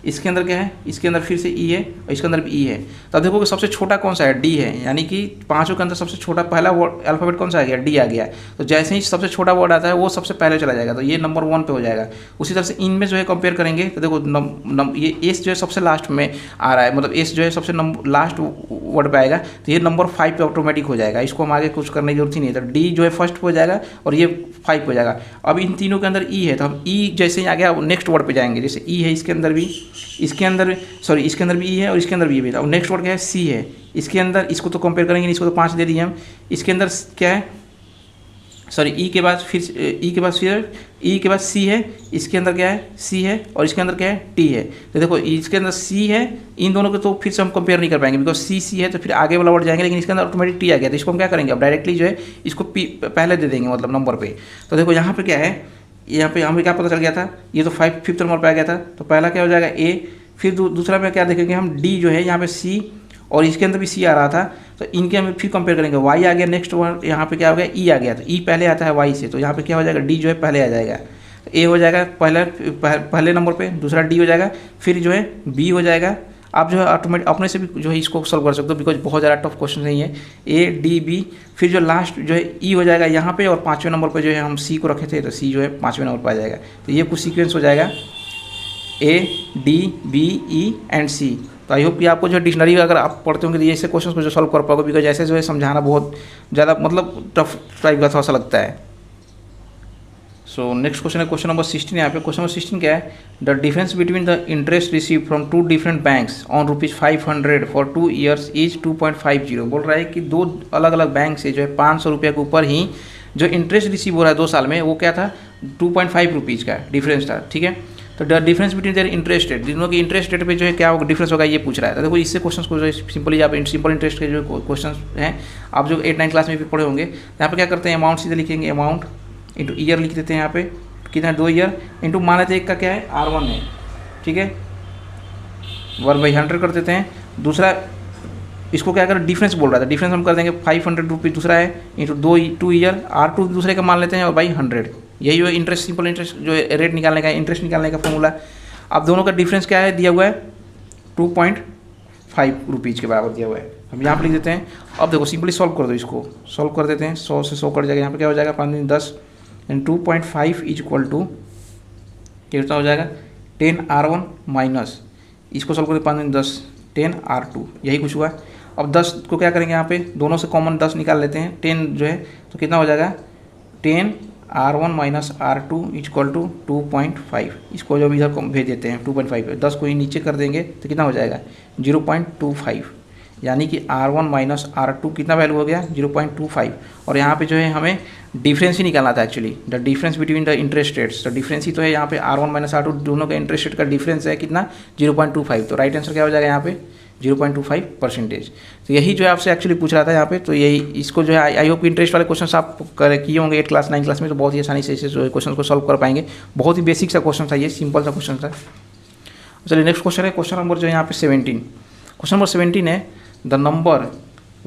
इसके अंदर क्या है इसके अंदर फिर से ई है और इसके अंदर भी ई है। तो अब देखो कि सबसे छोटा कौन सा है डी है, यानी कि पांचों के अंदर सबसे छोटा पहला वर्ड अल्फ़ाबेट कौन सा आ गया डी आ गया। तो जैसे ही सबसे छोटा वर्ड आता है वो सबसे पहले चला जाएगा, तो ये नंबर 1 पे हो जाएगा। उसी तरह से इनमें जो है कंपेयर करेंगे तो देखो ये एस जो है सबसे लास्ट में आ रहा है, मतलब एस जो है सबसे लास्ट वर्ड पे आएगा, तो ये नंबर 5 पे ऑटोमेटिक हो जाएगा। इसको हम आगे कुछ करने की जरूरत ही नहीं है। तो डी जो है फर्स्ट हो जाएगा और ये 5 हो जाएगा। अब इन तीनों के अंदर ई है, तो हम ई जैसे ही आ गया नेक्स्ट वर्ड पे जाएंगे। जैसे ई है इसके अंदर भी, इसके अंदर इसके अंदर भी ई है और इसके अंदर भी है। और नेक्स्ट वर्ड क्या है सी है, इसके अंदर इसको तो कंपेयर करेंगे, इसको तो 5 दे दिए हम। इसके अंदर क्या है ई के बाद फिर ई के बाद सी है, इसके अंदर क्या है सी है और इसके अंदर क्या है टी है। तो देखो इसके अंदर सी है, इन दोनों को तो फिर से हम कंपेयर नहीं कर पाएंगे बिकॉज सी है, तो फिर आगे वाला वर्ड जाएंगे, लेकिन इसके अंदर ऑटोमेटिक टी आ गया। तो इसको हम क्या करेंगे अब डायरेक्टली जो है इसको पहले दे देंगे मतलब नंबर पे। तो देखो यहाँ पे क्या है, यहाँ पे हमें क्या पता चल गया था, ये तो 5th नंबर पे आ गया था, तो पहला क्या हो जाएगा ए। फिर दूसरा में क्या देखेंगे हम डी जो है यहाँ पे सी और इसके अंदर भी सी आ रहा था, तो इनके हम फिर कंपेयर करेंगे। वाई आ गया नेक्स्ट वर्ड, यहाँ पे क्या हो गया ई आ गया, तो ई पहले आता है वाई से, तो यहाँ पे क्या हो जाएगा डी जो है पहले आ जाएगा। तो ए हो जाएगा पहले नंबर पे, दूसरा डी हो जाएगा, फिर जो है बी हो जाएगा। आप जो है ऑटोमेटिक अपने से भी जो है इसको सॉल्व कर सकते हो बिकॉज बहुत ज़्यादा टफ क्वेश्चन नहीं है। ADB, फिर जो लास्ट जो है ई हो जाएगा यहाँ पे, और 5वें नंबर पे जो है हम सी को रखे थे, तो सी जो है 5वें नंबर पर आ जाएगा। तो ये कुछ सीक्वेंस हो जाएगा ADBE एंड C। तो आई होप कि आपको जो डिक्शनरी अगर आप पढ़ते होंगे तो ये ऐसे क्वेश्चन को जो सॉल्व कर पाओगे, बिकॉज ऐसे जो है समझाना बहुत ज़्यादा मतलब टफ टाइप का थोड़ा सा लगता है। सो नेक्स्ट क्वेश्चन है क्वेश्चन नंबर 16। यहाँ पे क्वेश्चन नंबर 16 क्या है, the difference between the interest receive from 2 different banks on ₹500 for 2 years is 2.50। बोल रहा है कि 2 अलग अलग बैंक से जो है 500 रुपये के ऊपर ही जो इंटरेस्ट रिसीव हो रहा है 2 साल में, वो क्या था 2.5 रुपीज़ का डिफरेंस था, ठीक है। तो the difference between their interest rate, दोनों की इंटरेस्ट रेट पे जो है क्या होगा डिफरेंस होगा ये पूछ रहा है। तो देखो इससे क्वेश्चन को जो सिंपली आप सिंपल इंटरेस्ट के जो क्वेश्चन हैं आप जो 8-9 क्लास में भी पढ़े होंगे, यहाँ पे क्या करते हैं अमाउंट सीधे लिखेंगे, अमाउंट इंटू ईयर लिख देते हैं। यहाँ पे कितना 2 ईयर इंटू मान लेते हैं एक का क्या है R1 है, ठीक है, 1/100 कर देते हैं। दूसरा इसको क्या कर डिफरेंस बोल रहा था, डिफरेंस हम कर देंगे 500 रुपीज़ दूसरा है इंटू 2 ईयर R2 दूसरे का मान लेते हैं और बाई 100। यही जो इंटरेस्ट सिंपल इंटरेस्ट जो है रेट निकालने का इंटरेस्ट निकालने का फॉर्मूला। अब दोनों का डिफरेंस क्या है दिया हुआ है 2.5 रुपीज़ के बराबर दिया हुआ है, हम यहाँ पर लिख देते हैं। अब देखो सिंपली सॉल्व कर दो, इसको सॉल्व कर देते हैं, 100 से 100 कट जाएगा। यहाँ पे क्या हो जाएगा 5 × 10 एंड 2.5 इज इक्वल टू कितना हो जाएगा 10R1 माइनस, इसको सॉल्व करते 5 × 10 10R2, यही कुछ हुआ। अब 10 को क्या करेंगे, यहाँ पे दोनों से कॉमन 10 निकाल लेते हैं, 10 जो है तो कितना हो जाएगा 10 R1 minus R2 equal to 2.5। इसको जब इधर को भेज देते हैं 2.5, 10 को ही नीचे कर देंगे तो कितना हो जाएगा 0.25, यानी कि R1 माइनस R2 कितना वैल्यू हो गया 0.25। और यहाँ पे जो है हमें डिफरेंस ही निकालना था actually, the difference between the interest rates, तो डिफरेंस ही तो है यहाँ पे R1 माइनस R2 दोनों का इंटरेस्ट रेट का डिफरेंस है कितना 0.25। तो राइट आंसर क्या हो जाएगा यहाँ पे 0.25%। तो यही जो है आपसे एक्चुअली पूछ रहा था यहाँ पे, तो यही इसको जो है आई होप इंटरेस्ट वाले क्वेश्चन आप किए होंगे 8 क्लास 9 क्लास में, तो बहुत ही आसानी से इसे जो है क्वेश्चन को सॉल्व कर पाएंगे। बहुत ही बेसिक सा क्वेश्चन था ये, सिंपल सा क्वेश्चन था। चलिए नेक्स्ट क्वेश्चन है, क्वेश्चन नंबर जो है यहाँ पे 17। क्वेश्चन नंबर 17 है the number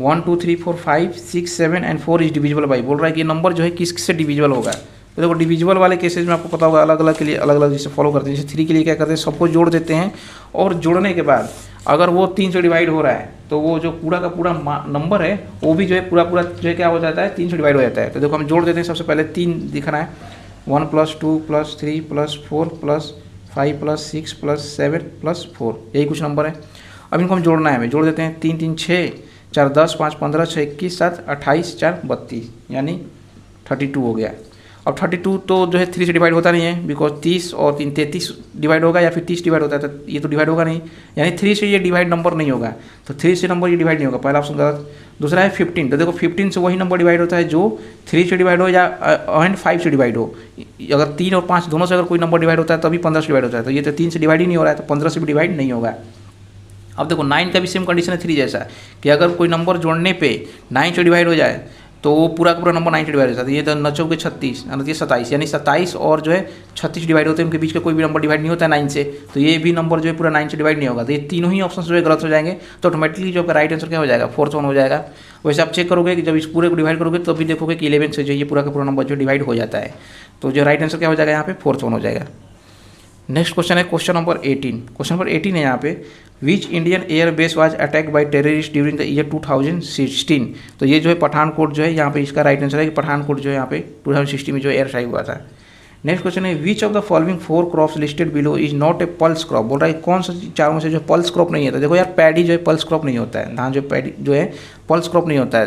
1 2 3 4 5 6 7 and 4 is divisible by. बोल रहा है कि ये नंबर जो है किस से डिविजिबल होगा। तो देखो डिविजिबल वाले केसेज में आपको पता होगा अलग अलग के लिए अलग अलग जैसे फॉलो करते हैं। जैसे 3 के लिए क्या करते हैं, सबको जोड़ देते हैं और जोड़ने के बाद अगर वो 3 से डिवाइड हो रहा है तो वो जो पूरा का पूरा नंबर है वो भी जो है पूरा जो है क्या हो जाता है 3 से डिवाइड हो जाता है। तो देखो हम जोड़ देते हैं, सबसे पहले 3 दिखना है 1 + 2 + 3 + 4 + 5 + 6 + 7 + 4, यही कुछ नंबर है। अब इनको हम जोड़ना है, हमें जोड़ देते हैं 3 3 6 4 10 5 15 6 21 7 28 4 32, यानी 32 हो गया। अब 32 तो जो है 3 से डिवाइड होता नहीं है, बिकॉज 30 और 3 33 डिवाइड होगा या फिर 30 डिवाइड होता है, तो ये तो डिवाइड होगा नहीं, यानी 3 से ये डिवाइड नंबर नहीं होगा। तो 3 से नंबर ये डिवाइड नहीं होगा, पहला ऑप्शन गलत। दूसरा है 15, तो देखो 15 से वही नंबर डिवाइड होता है जो 3 से डिवाइड हो या एंड 5 से डिवाइड हो। अगर 3 और 5 दोनों से अगर कोई नंबर डिवाइड होता है तभी 15 से डिवाइड होता है, तो ये तो 3 से डिवाइड ही नहीं हो रहा है, तो 15 से भी डिवाइड नहीं होगा। अब देखो 9 का भी सेम कंडीशन है 3 जैसा, कि अगर कोई नंबर जोड़ने पे 9 से डिवाइड हो जाए तो वो पूरा का पूरा नंबर 9 से डिवाइड हो जाता है। ये तो 9 के 36 ये 27, यानी 27 और जो है 36 डिवाइड होते हैं, उनके बीच का कोई भी नंबर डिवाइड नहीं होता है 9 से, तो ये भी नंबर जो है पूरा 9 से डिवाइड नहीं होगा। तो ये तीनों ही ऑप्शन जो है गलत हो जाएंगे, तो ऑटोमेटिकली जो आपका राइट आंसर क्या हो जाएगा 4th वन हो जाएगा। वैसे आप चेक करोगे कि जब इस पूरे को डिवाइड करोगे तो भी देखोगे कि 11 से जो ये पूरा का पूरा नंबर जो डिवाइड हो जाता है, तो जो राइट आंसर क्या हो जाएगा यहाँ पे 4th वन हो जाएगा। नेक्स्ट क्वेश्चन है क्वेश्चन नंबर 18। क्वेश्चन नंबर 18 है यहाँ पे which Indian air base was attack by terrorist during the year 2016। तो ये जो है पठानकोट जो है यहाँ पे इसका राइट आंसर है कि पठानकोट जो है यहाँ पे 2016 में जो एयर स्ट्राइक हुआ था। नेक्स्ट क्वेश्चन है which of the following 4 crops listed below is not a pulse crop. बोल रहा है कौन सा चारों में से जो पल्स क्रॉप नहीं है। तो देखो यार पैडी जो है पल्स क्रॉप नहीं होता है, धान जो पैडी जो है पल्स क्रॉप नहीं होता है,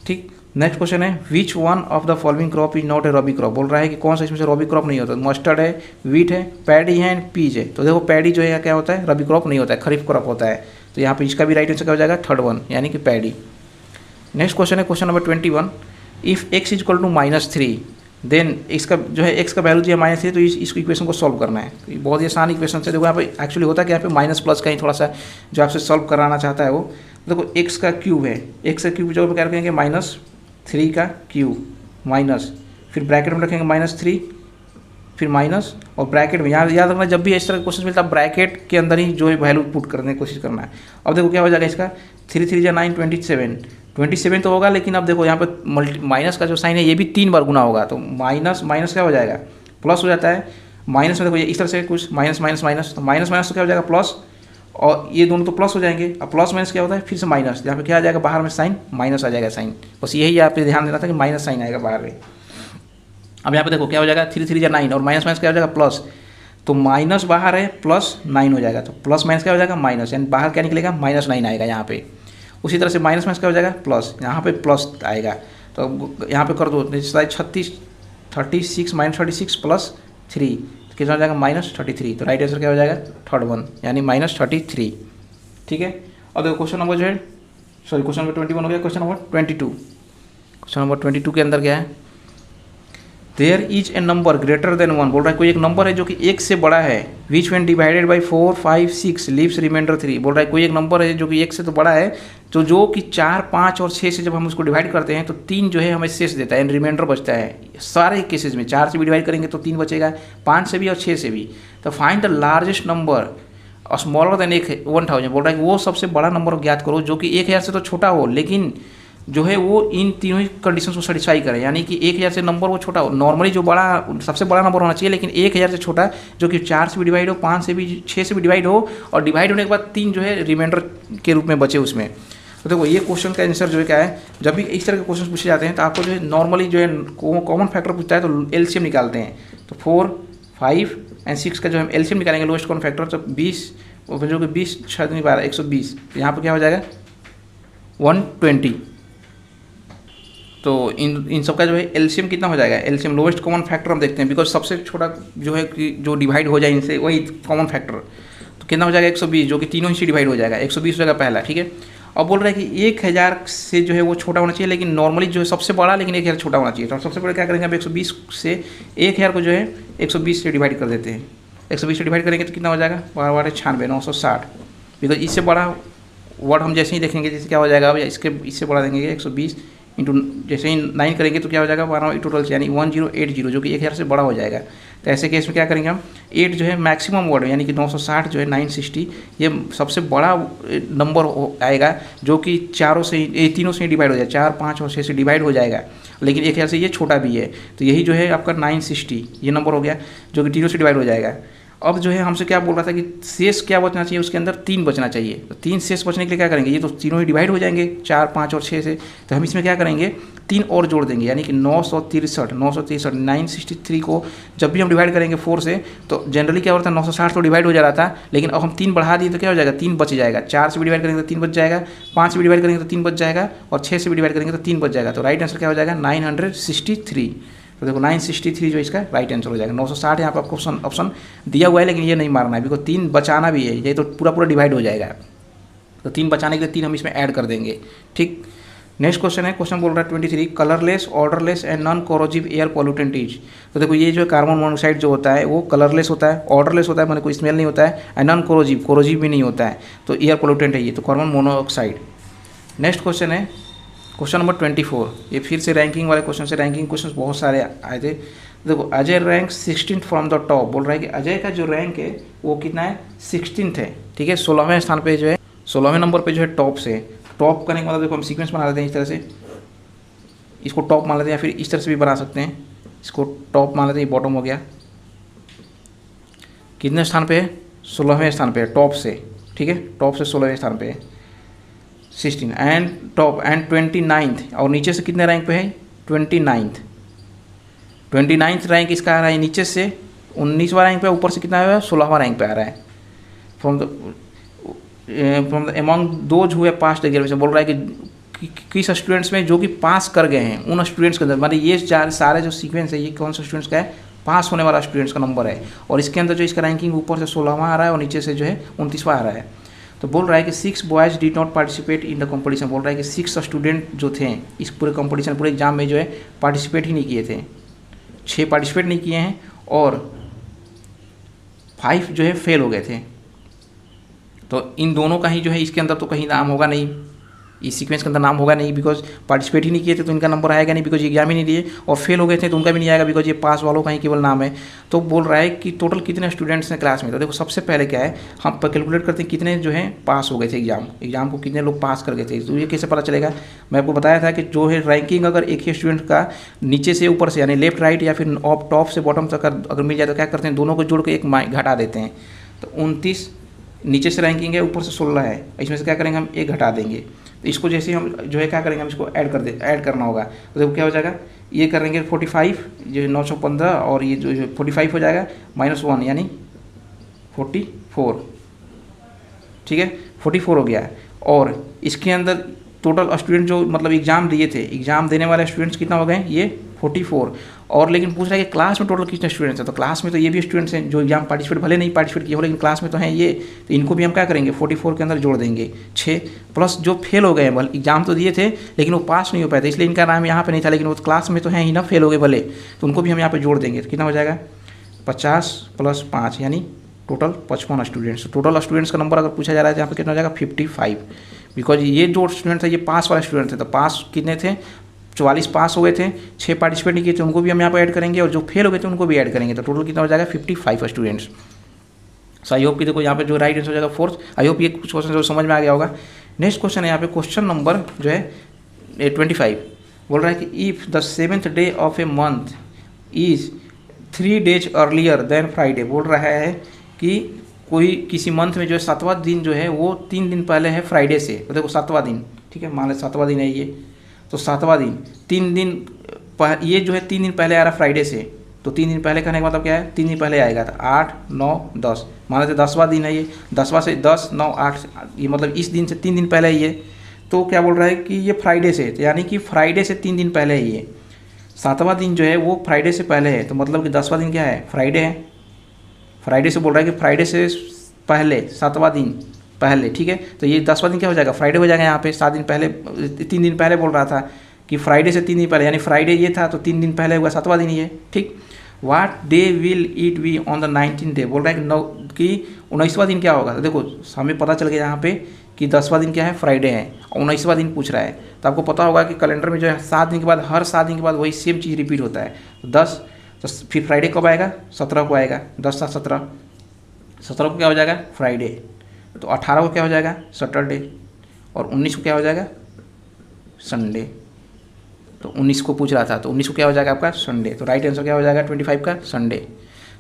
ठीक। नेक्स्ट क्वेश्चन है which one of the following crop is not a rabi crop. बोल रहा है कि कौन सा इसमें से रबी क्रॉप नहीं होता। मस्टर्ड है, वीट है, पैडी है एंड पीज है। तो देखो पैडी जो है क्या होता है रबी क्रॉप नहीं होता है, खरीफ क्रॉप होता है। तो यहाँ पे इसका भी राइट आंसर क्या हो जाएगा 3rd वन, यानी कि पैडी। नेक्स्ट क्वेश्चन है question number 21 if x is equal to -3 then इसका जो है x का वैल्यू दिया -3, तो इस इक्वेशन को सॉल्व करना है। तो बहुत ही आसान इक्वेशन है। देखो यहाँ पे एक्चुअली होता है कि यहाँ पे माइनस प्लस का ही थोड़ा सा जो आपसे सॉल्व कराना चाहता है वो। देखो x का क्यूब है, x का क्यूब जो क्या रखेंगे -3 का क्यूब माइनस, फिर ब्रैकेट में रखेंगे -3, फिर माइनस और ब्रैकेट में यहाँ याद रखना जब भी इस तरह का क्वेश्चन मिलता है ब्रैकेट के अंदर ही जो है वैल्यू पुट करने की कोशिश करना है। अब देखो क्या हो जाएगा इसका 3 3 जा 9 27 तो होगा, लेकिन अब देखो यहाँ पे माइनस का जो साइन है ये भी 3 बार गुना होगा, तो माइनस माइनस क्या हो जाएगा प्लस हो जाता है। माइनस में देखो ये इस तरह से कुछ माइनस माइनस माइनस, तो माइनस माइनस तो क्या हो जाएगा प्लस, और ये दोनों तो प्लस हो जाएंगे। अब प्लस माइनस क्या होता है फिर से माइनस, यहाँ पे क्या आ जाएगा बाहर में साइन माइनस आ जाएगा साइन, बस यही आप पे ध्यान देना था कि माइनस साइन आएगा बाहर में। अब यहाँ पे देखो क्या हो जाएगा 3 3 जा 9 और माइनस माइनस क्या हो जाएगा प्लस, तो माइनस बाहर है +9 हो जाएगा, तो प्लस माइनस क्या हो जाएगा माइनस, यानी बाहर क्या निकलेगा -9 आएगा यहाँ पे। उसी तरह से माइनस माइनस क्या हो जाएगा प्लस, यहाँ पे प्लस आएगा, तो यहाँ पे कर दो 36 -36 + 3 कितना हो जाएगा -33। तो राइट आंसर क्या हो जाएगा 3rd वन, यानी -33, ठीक है। अब देखो क्वेश्चन नंबर जो है क्वेश्चन नंबर 21 हो गया। क्वेश्चन नंबर 22 के अंदर क्या है there is a number greater than 1। बोल रहा है कोई एक नंबर है जो कि 1 से बड़ा है, which when divided by 4 5 6 leaves remainder 3। बोल रहा है कोई एक नंबर है जो कि 1 से तो बड़ा है, तो जो कि 4 5 और 6 से जब हम उसको डिवाइड करते हैं तो 3 जो है हमें शेष देता है, रिमाइंडर बचता है। सारे केसेस में 4 से भी डिवाइड करेंगे तो 3 बचेगा, 5 से भी और 6 से भी। तो find the largest number smaller than 1000। बोल रहा है कि वो सबसे बड़ा नंबर ज्ञात करो जो कि 1000 से तो छोटा हो, लेकिन जो है वो इन तीनों ही कंडीशन को सेटिस्फाई करे, यानी कि 1000 से नंबर वो छोटा हो। नॉर्मली जो बड़ा सबसे बड़ा नंबर होना चाहिए, लेकिन 1000 से छोटा जो कि 4 से भी डिवाइड हो, 5 से भी 6 से भी डिवाइड हो, और डिवाइड होने के बाद 3 जो है रिमाइंडर के रूप में बचे उसमें। तो देखो ये क्वेश्चन का आंसर जो है क्या है, जब भी इस तरह के क्वेश्चन पूछे जाते हैं तो आपको जो है नॉर्मली जो है कॉमन फैक्टर पूछता है तो एलसीएम निकालते हैं। तो 4 5 एंड 6 का जो हम एलसीएम निकालेंगे लोएस्ट कॉमन फैक्टर, तो 20 जो कि 20 6 12 120, तो यहाँ पर क्या हो जाएगा 120। तो इन सब का जो है एलसीएम कितना हो जाएगा, एलसीएम लोवेस्ट कॉमन फैक्टर हम देखते हैं, बिकॉज सबसे छोटा जो है कि जो डिवाइड हो जाए इनसे वही कॉमन फैक्टर। तो कितना हो जाएगा 120, जो कि तीनों ही डिवाइड हो जाएगा, 120 हो जाएगा पहला, ठीक है। अब बोल रहा है कि 1000 से जो है वो छोटा होना चाहिए, लेकिन नॉर्मली जो है सबसे बड़ा, लेकिन 1000 छोटा होना चाहिए। तो सबसे पहले क्या करेंगे, अब 120 से 1000 को जो है 120 से डिवाइड कर देते हैं। 120 से डिवाइड करेंगे तो कितना हो जाएगा, 12×96 960। बिकॉज इससे बड़ा वर्ड हम जैसे ही देखेंगे, जैसे क्या हो जाएगा, अब इससे बड़ा देंगे 120 इंटू जैसे ही 9 करेंगे तो क्या हो जाएगा 12 टोटल यानी 1080, जो कि 1000 से बड़ा हो जाएगा। तो ऐसे केस में क्या करेंगे हम, 8 जो है मैक्सिमम वर्ड यानी कि 960 जो है 960 ये सबसे बड़ा नंबर आएगा, जो कि तीनों से डिवाइड हो जाए, 4 5 और 6 से डिवाइड हो जाएगा, लेकिन 1000 से ये छोटा भी है। तो यही जो है आपका 960 ये नंबर हो गया, जो कि तीनों से डिवाइड हो जाएगा। अब जो है हमसे क्या बोल रहा था कि शेष क्या बचना चाहिए, उसके अंदर 3 बचना चाहिए। तो 3 शेष बचने के लिए क्या करेंगे, ये तो तीनों ही डिवाइड हो जाएंगे 4 5 और 6 से। तो हम इसमें क्या करेंगे, 3 और जोड़ देंगे, यानी कि 963 963 को जब भी हम डिवाइड करेंगे 4 से, तो जनरली क्या होता है 960 तो डिवाइड हो जा रहा था, लेकिन अब हम 3 बढ़ा दिए तो क्या हो जाएगा, 3 बच जाएगा। 4 से भी डिवाइड करेंगे तो 3 बच जाएगा, 5 से भी डिवाइड करेंगे तो 3 बच जाएगा, और 6 से भी डिवाइड करेंगे तो 3 बच जाएगा। तो राइट आंसर क्या हो जाएगा 963। तो देखो 963 जो इसका राइट आंसर हो जाएगा। 960 यहाँ पर आपको ऑप्शन दिया हुआ है, लेकिन ये नहीं मारना है, बिकॉज 3 बचाना भी है, ये तो पूरा डिवाइड हो जाएगा। तो 3 बचाने के लिए 3 हम इसमें ऐड कर देंगे, ठीक। नेक्स्ट क्वेश्चन है, क्वेश्चन बोल रहा है 23, colourless odourless and non corrosive air pollutant is. तो देखो ये जो कार्बन मोनोऑक्साइड जो होता है वो कलरलेस होता है, ऑर्डरलेस होता है, मैंने कोई स्मेल नहीं होता है, एंड नॉन कोरोजिव भी नहीं होता है, तो एयर पॉल्यूटेंट है ये, तो कार्बन मोनोऑक्साइड। नेक्स्ट क्वेश्चन है क्वेश्चन नंबर 24, ये फिर से रैंकिंग वाले क्वेश्चन से, रैंकिंग क्वेश्चन बहुत सारे आए थे। देखो Ajay rank 16th from the top, बोल रहा है कि अजय का जो रैंक है वो कितना है 16th है, ठीक है। 16वें स्थान पे जो है 16वें नंबर पे जो है टॉप से। टॉप करने के मतलब देखो हम सीक्वेंस बना लेते हैं इस तरह से, इसको टॉप मान लेते हैं, या फिर इस तरह से भी बना सकते हैं, इसको टॉप मान लेते हैं, बॉटम हो गया। कितने स्थान पे है, 16वें स्थान पे है टॉप से, ठीक है, टॉप से 16वें स्थान पे है 16 एंड टॉप एंड 29th, और नीचे से कितने रैंक पे है 29th रैंक इसका आ रहा है, नीचे से 19वां रैंक पे, ऊपर से कितना है 16वां रैंक पे आ रहा है। फ्रॉम द एमॉन्ग दोज हुए पास एग्जामिनेशन, बोल रहा है कि किस स्टूडेंट्स में जो कि पास कर गए हैं उन स्टूडेंट्स के अंदर, मतलब ये सारे जो सीक्वेंस है ये कौन सा स्टूडेंट्स का है, पास होने वाला स्टूडेंट्स का नंबर है, और इसके अंदर जो इसका रैंकिंग ऊपर से 16वां आ रहा है और नीचे से जो है 29वां आ रहा है। तो बोल रहा है कि 6 boys did not participate in the competition, बोल रहा है कि 6 स्टूडेंट जो थे इस पूरे कंपटीशन पूरे एग्जाम में जो है पार्टिसिपेट ही नहीं किए थे, 6 पार्टिसिपेट नहीं किए हैं और 5 जो है फेल हो गए थे। तो इन दोनों का ही जो है इसके अंदर तो कहीं नाम होगा नहीं, इस सीक्वेंस के अंदर नाम होगा नहीं, बिकॉज पार्टिसिपेट ही नहीं किए थे तो इनका नंबर आएगा नहीं, बिकॉज एग्जाम ही नहीं दिए, और फेल हो गए थे तो उनका भी नहीं आएगा, बिकॉज ये पास वालों का ही केवल नाम है। तो बोल रहा है कि टोटल कितने स्टूडेंट्स हैं क्लास में। तो देखो सबसे पहले क्या है, हम कैलकुलेट करते हैं कितने जो है पास हो गए थे एग्जाम को, कितने लोग पास कर गए थे। तो ये कैसे पता चलेगा, मैं आपको बताया था कि जो है रैंकिंग अगर एक ही स्टूडेंट का नीचे से ऊपर से यानी लेफ्ट राइट या फिर टॉप से बॉटम तक अगर मिल जाए तो क्या करते हैं, दोनों को जोड़ के एक घटा देते हैं। तो 29 नीचे से रैंकिंग है, ऊपर से 16 है, इसमें से क्या करेंगे हम 1 घटा देंगे। तो इसको जैसे हम जो है क्या करेंगे, हम इसको ऐड करना होगा। तो देखो क्या हो जाएगा, ये करेंगे 45 जो 915, और ये जो 45 हो जाएगा -1 यानी 44, ठीक है 44 हो गया। और इसके अंदर टोटल स्टूडेंट जो मतलब एग्जाम दिए थे, एग्जाम देने वाले स्टूडेंट्स कितना हो गए, ये 44। और लेकिन पूछ रहा है कि क्लास में टोटल कितने स्टूडेंट्स हैं, तो क्लास में तो ये भी स्टूडेंट्स हैं जो एग्जाम पार्टिसिपेट भले नहीं पार्टिसिपेट किए हो, लेकिन क्लास में तो हैं ये, तो इनको भी हम क्या करेंगे 44 के अंदर जोड़ देंगे 6, प्लस जो फेल हो गए भले एग्जाम तो दिए थे लेकिन वो पास नहीं हो पाए थे, इसलिए इनका नाम यहाँ पे नहीं था, लेकिन वो क्लास में तो हैं ही ना, फेल हो गए भले, तो उनको भी हम यहाँ पर जोड़ देंगे। तो कितना हो जाएगा 50 + 5 यानी टोटल 55 स्टूडेंट्स। टोटल स्टूडेंट्स का नंबर अगर पूछा जा रहा है तो यहाँ पे कितना हो जाएगा 55, बिकॉज ये जो स्टूडेंट थे ये पास वाले स्टूडेंट थे। तो पास कितने थे 44 पास हो गए थे, 6 पार्टिसिपेट नहीं किए थे उनको भी हम यहाँ पर ऐड करेंगे, और जो फेल हो गए थे उनको भी ऐड करेंगे। तो टोटल कितना हो जाएगा 55 स्टूडेंट्स। सो आई होप कि देखो यहाँ पे जो राइट आंसर हो जाएगा 4th। आई होप ये कुछ क्वेश्चन जो समझ में आ गया होगा। नेक्स्ट क्वेश्चन है यहाँ पे क्वेश्चन नंबर जो है 25, बोल रहा है कि if the 7th day of a month is 3 days earlier than Friday, बोल रहा है कि कोई किसी मंथ में जो है 7वां दिन जो है वो 3 दिन पहले है फ्राइडे से। तो देखो 7वां दिन, ठीक है, मान लें 7वां दिन है ये, तो 7वां दिन 3 दिन ये जो है 3 दिन पहले आ रहा फ्राइडे से, तो 3 दिन पहले करने का मतलब क्या है 3 दिन पहले आएगा। तो 8 9 10 मान लेते 10वां दिन है ये, 10वां से 10 9 8, ये मतलब इस दिन से 3 दिन पहले है ये, तो क्या बोल रहा है कि ये फ्राइडे से, तो यानी कि फ्राइडे से 3 दिन पहले है ये। 7वां दिन जो है वो फ्राइडे से पहले है, तो मतलब कि 10वां दिन क्या है, फ्राइडे है। फ्राइडे से बोल रहा है कि फ्राइडे से पहले 7वां दिन पहले, ठीक है। तो ये 10वां दिन क्या हो जाएगा, फ्राइडे हो जाएगा। यहाँ पे 7 दिन पहले, 3 दिन पहले बोल रहा था कि फ्राइडे से 3 दिन पहले, यानी फ्राइडे ये था तो 3 दिन पहले हुआ 7वां दिन ये, ठीक। What day will it be on the 19th day, बोल रहा है कि 19वां दिन क्या होगा। तो देखो हमें पता चल गया यहाँ पे कि 10वां दिन क्या है, फ्राइडे है, और 19वां दिन पूछ रहा है। तो आपको पता होगा कि कैलेंडर में जो है 7 दिन के बाद, हर 7 दिन के बाद वही सेम चीज़ रिपीट होता है। तो 10, तो फिर फ्राइडे कब आएगा, 17 को आएगा, 10 7 17, 17 को क्या हो जाएगा, फ्राइडे। तो 18 को क्या हो जाएगा, सैटरडे, और 19 को क्या हो जाएगा, संडे। तो 19 को पूछ रहा था, तो 19 को क्या हो जाएगा आपका, संडे। तो राइट आंसर क्या हो जाएगा, 25 का संडे।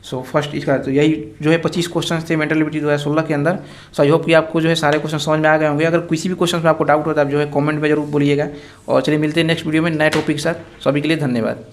सो फर्स्ट इसका तो यही जो है 25 क्वेश्चन थे मेंटल एबिलिटी 2016 के अंदर। सो आई होप कि आपको जो है सारे क्वेश्चन समझ में आ गए होंगे। अगर किसी भी क्वेश्चन में आपको डाउट हो तो आप जो है कमेंट में जरूर बोलिएगा। और चलिए मिलते हैं नेक्स्ट वीडियो में नए टॉपिक के साथ। सभी के लिए धन्यवाद।